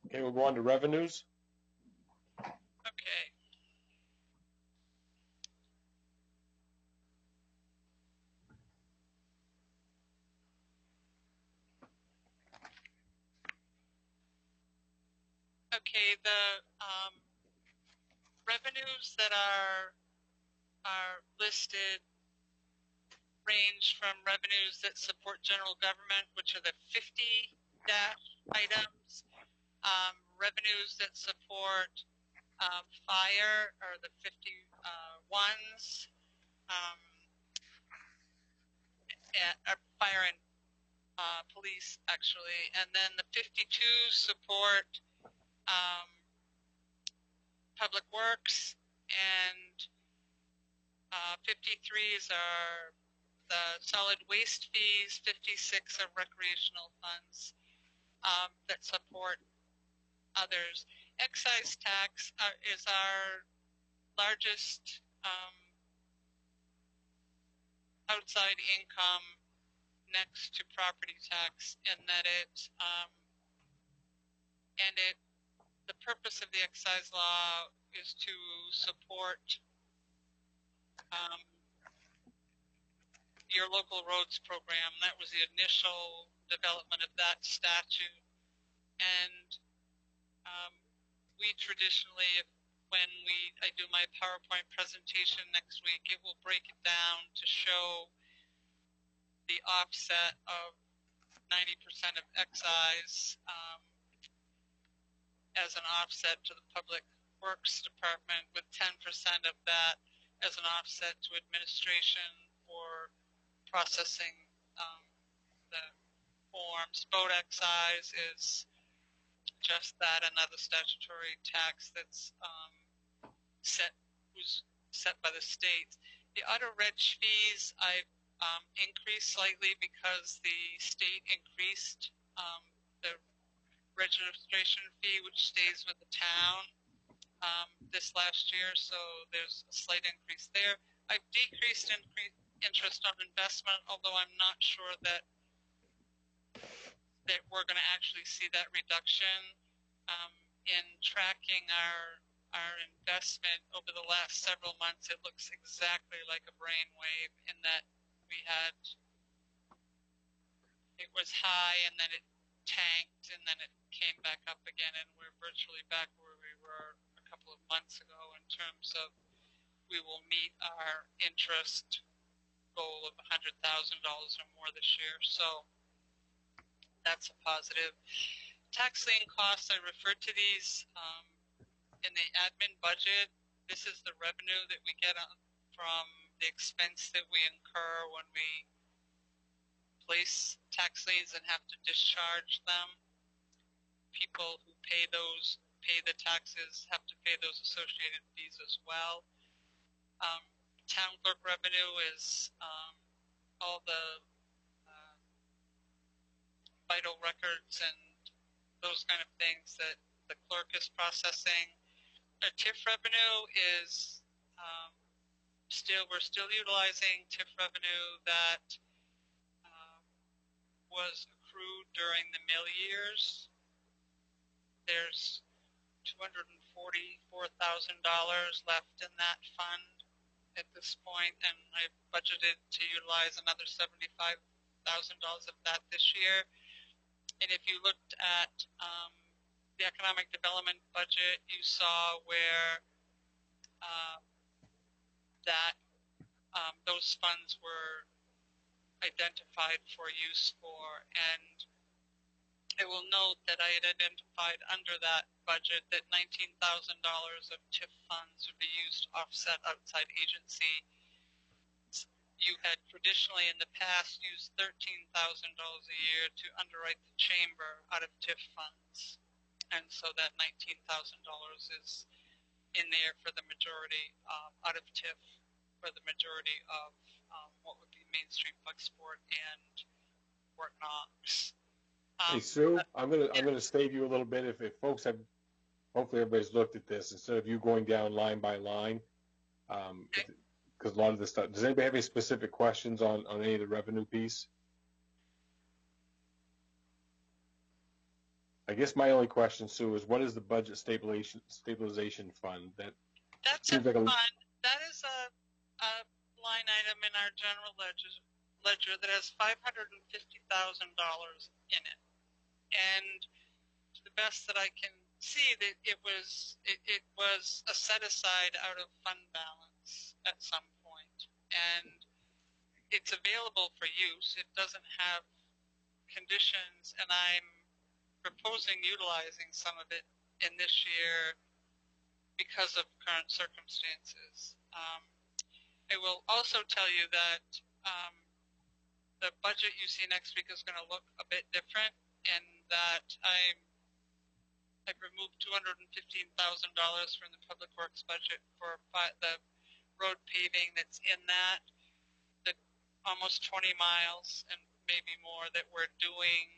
Okay, we'll go on to revenues. Okay. Okay, the revenues that are listed range from revenues that support general government, which are the 50 items, revenues that support fire are the 51s, fire and police actually, and then the 52s support public works, and 53s are the solid waste fees, 56 are recreational funds that support others. Excise tax is our largest outside income next to property tax, in that the purpose of the excise law is to support your local roads program. That was the initial development of that statute. And we traditionally, when I do my PowerPoint presentation next week, it will break it down to show the offset of 90% of excise as an offset to the Public Works Department, with 10% of that as an offset to administration for processing the forms. Boat excise is just that, another statutory tax that's set by the state. The auto reg fees I've increased slightly because the state increased the registration fee, which stays with the town, this last year, so there's a slight increase there. I've decreased interest on investment, although I'm not sure that we're going to actually see that reduction. In tracking our investment over the last several months, it looks exactly like a brainwave in that it was high and then it tanked and then it came back up again, and we're virtually back where we were a couple of months ago in terms of we will meet our interest goal of $100,000 or more this year. So that's a positive. Tax lien costs, I referred to these in the admin budget. This is the revenue that we get from the expense that we incur when we place tax liens and have to discharge them. People who pay the taxes have to pay those associated fees as well. Town clerk revenue is all the vital records and those kind of things that the clerk is processing. TIF revenue is we're still utilizing TIF revenue that was accrued during the mill years. There's $244,000 left in that fund at this point, and I've budgeted to utilize another $75,000 of that this year. And if you looked at the economic development budget, you saw where those funds were identified for use for. And I will note that I had identified under that budget that $19,000 of TIF funds would be used to offset outside agency. You had traditionally in the past used $13,000 a year to underwrite the chamber out of TIF funds. And so that $19,000 is in there for the majority out of TIF for the majority of what would be Mainstream Flexport and Fort Knox. Hey Sue, I'm gonna save you a little bit if folks have. Hopefully everybody's looked at this instead of you going down line by line. Because a lot of this stuff. Does anybody have any specific questions on any of the revenue piece? I guess my only question, Sue, is what is the budget stabilization fund? That's a fund. That is a line item in our general ledger that has $550,000 in it. And to the best that I can see, that it was a set aside out of fund balance at some point, and it's available for use. It doesn't have conditions, and I'm proposing utilizing some of it in this year because of current circumstances. I will also tell you that the budget you see next week is going to look a bit different, in that I've removed $215,000 from the Public Works budget for the road paving that's in that. The almost 20 miles and maybe more that we're doing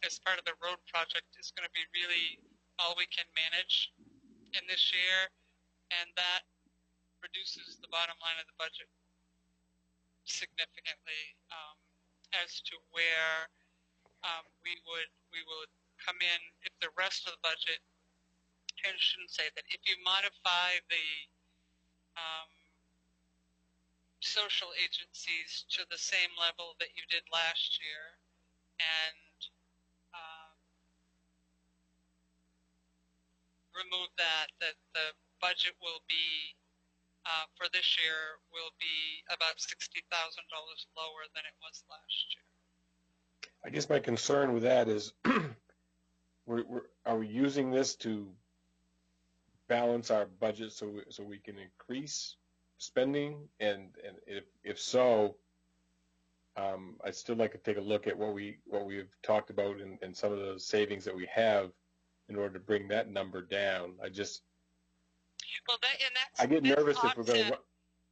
as part of the road project is going to be really all we can manage in this year, and that reduces the bottom line of the budget significantly as to where we would come in if the rest of the budget. I shouldn't say that. If you modify the social agencies to the same level that you did last year, and remove that the budget will be, for this year, will be about $60,000 lower than it was last year. I guess my concern with that is, are we using this to balance our budget so we can increase spending? And if so, I'd still like to take a look at what we've talked about and some of the savings that we have in order to bring that number down. I get nervous if we're going to.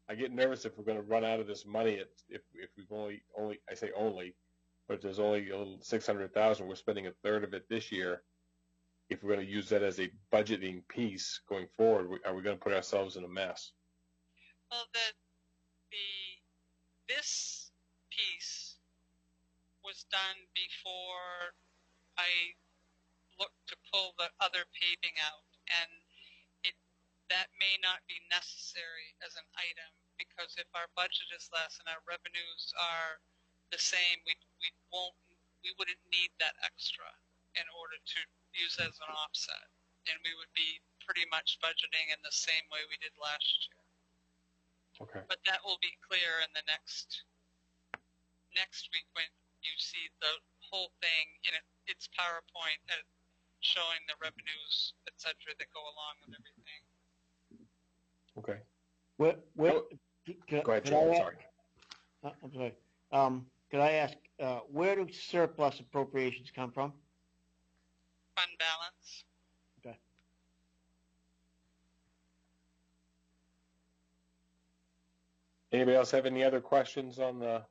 I get nervous if we're going to run out of this money. If we've only I say only, but there's only a little 600,000. We're spending a third of it this year. If we're going to use that as a budgeting piece going forward, are we going to put ourselves in a mess? Well, this piece was done before I looked to pull the other paving out, and that may not be necessary as an item, because if our budget is less and our revenues are the same, we wouldn't need that extra in order to use as an offset, and we would be pretty much budgeting in the same way we did last year. Okay. But that will be clear in the next week when you see the whole thing in its PowerPoint showing the revenues, et cetera, that go along with everything. Okay. Go ahead, Joe. Sorry. I'm sorry. Could I ask, where do surplus appropriations come from? Fund balance. Okay. Anybody else have any other questions on the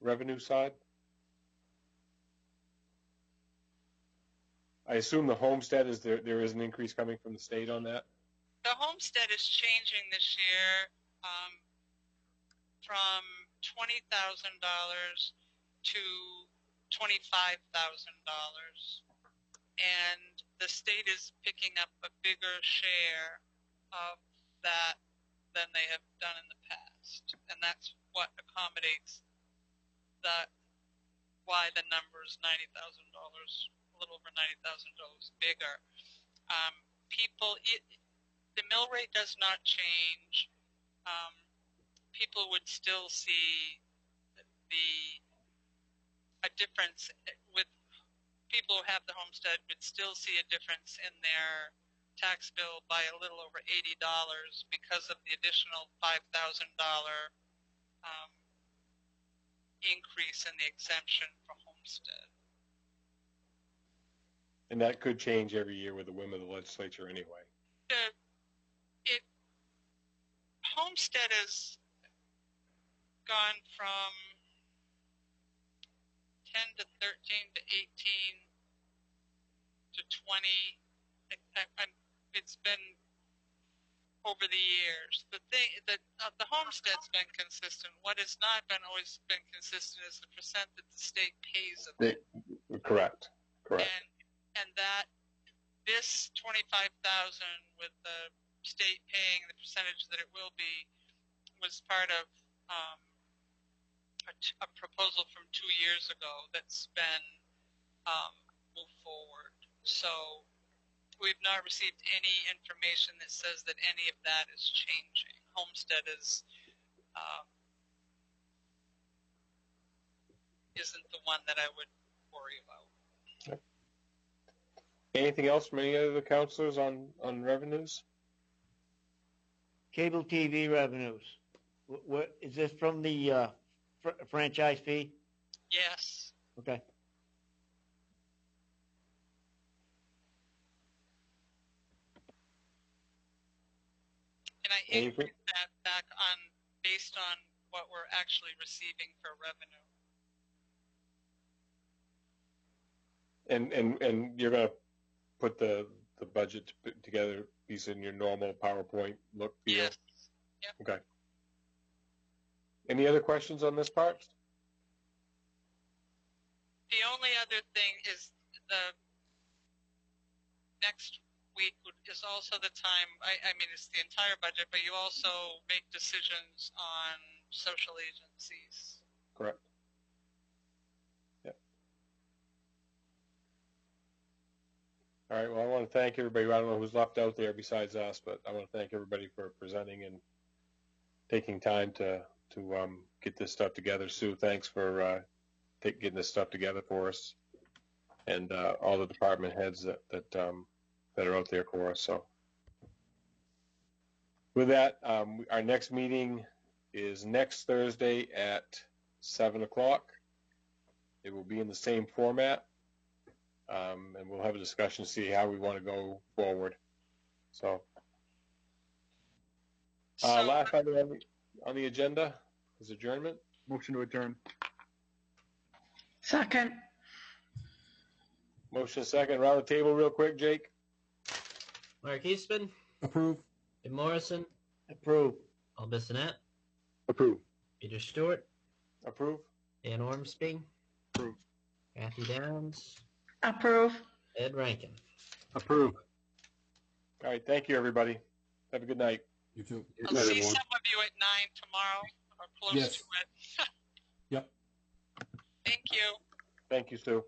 revenue side? I assume the homestead is there is an increase coming from the state on that? The homestead is changing this year from $20,000 to $25,000, and the state is picking up a bigger share of that than they have done in the past, and that's what accommodates why the number is $90,000, a little over $90,000 bigger. The mill rate does not change. People would still see a difference with people who have the homestead would still see a difference in their tax bill by a little over $80 because of the additional $5,000 increase in the exemption for homestead. And that could change every year with the whim of the legislature anyway. Homestead has gone from 10 to 13 to 18 to 20. It's been over the years. The homestead's been consistent. What has not always been consistent is the percent that the state pays of it. Correct. And that this 25,000 with the state paying the percentage that it will be was part of a proposal from 2 years ago that's been moved forward. So we've not received any information that says that any of that is changing. Homestead isn't the one that I would worry about. Okay. Anything else from any of the councilors on revenues? Cable TV revenues. What is this from the franchise fee? Yes. Okay. And I increased that back based on what we're actually receiving for revenue. And you're going to put the budget together piece in your normal PowerPoint look feel? Yes. Yep. Okay. Any other questions on this part? The only other thing is the next week is also the time, I mean, it's the entire budget, but you also make decisions on social agencies. Correct. Yep. All right, well, I want to thank everybody. I don't know who's left out there besides us, but I want to thank everybody for presenting and taking time to get this stuff together. Sue, thanks for getting this stuff together for us, and all the department heads that are out there for us. So with that, our next meeting is next Thursday at 7 o'clock. It will be in the same format. And we'll have a discussion to see how we want to go forward. So, last item on the agenda is adjournment. Motion to adjourn. Second. Motion second. Around the table real quick, Jake. Mark Eastman, Approve. Jim Morrison, Approve. Paul Bissonnette, Approve. Peter Stewart, Approve. Dan Ormsby, Approve. Kathy Downs, Approve. Ed Rankin. Approve. All right. Thank you, everybody. Have a good night. You too. I'll see some of you at 9 tomorrow, or close Yes. to it. Yep. Thank you. Thank you, Sue.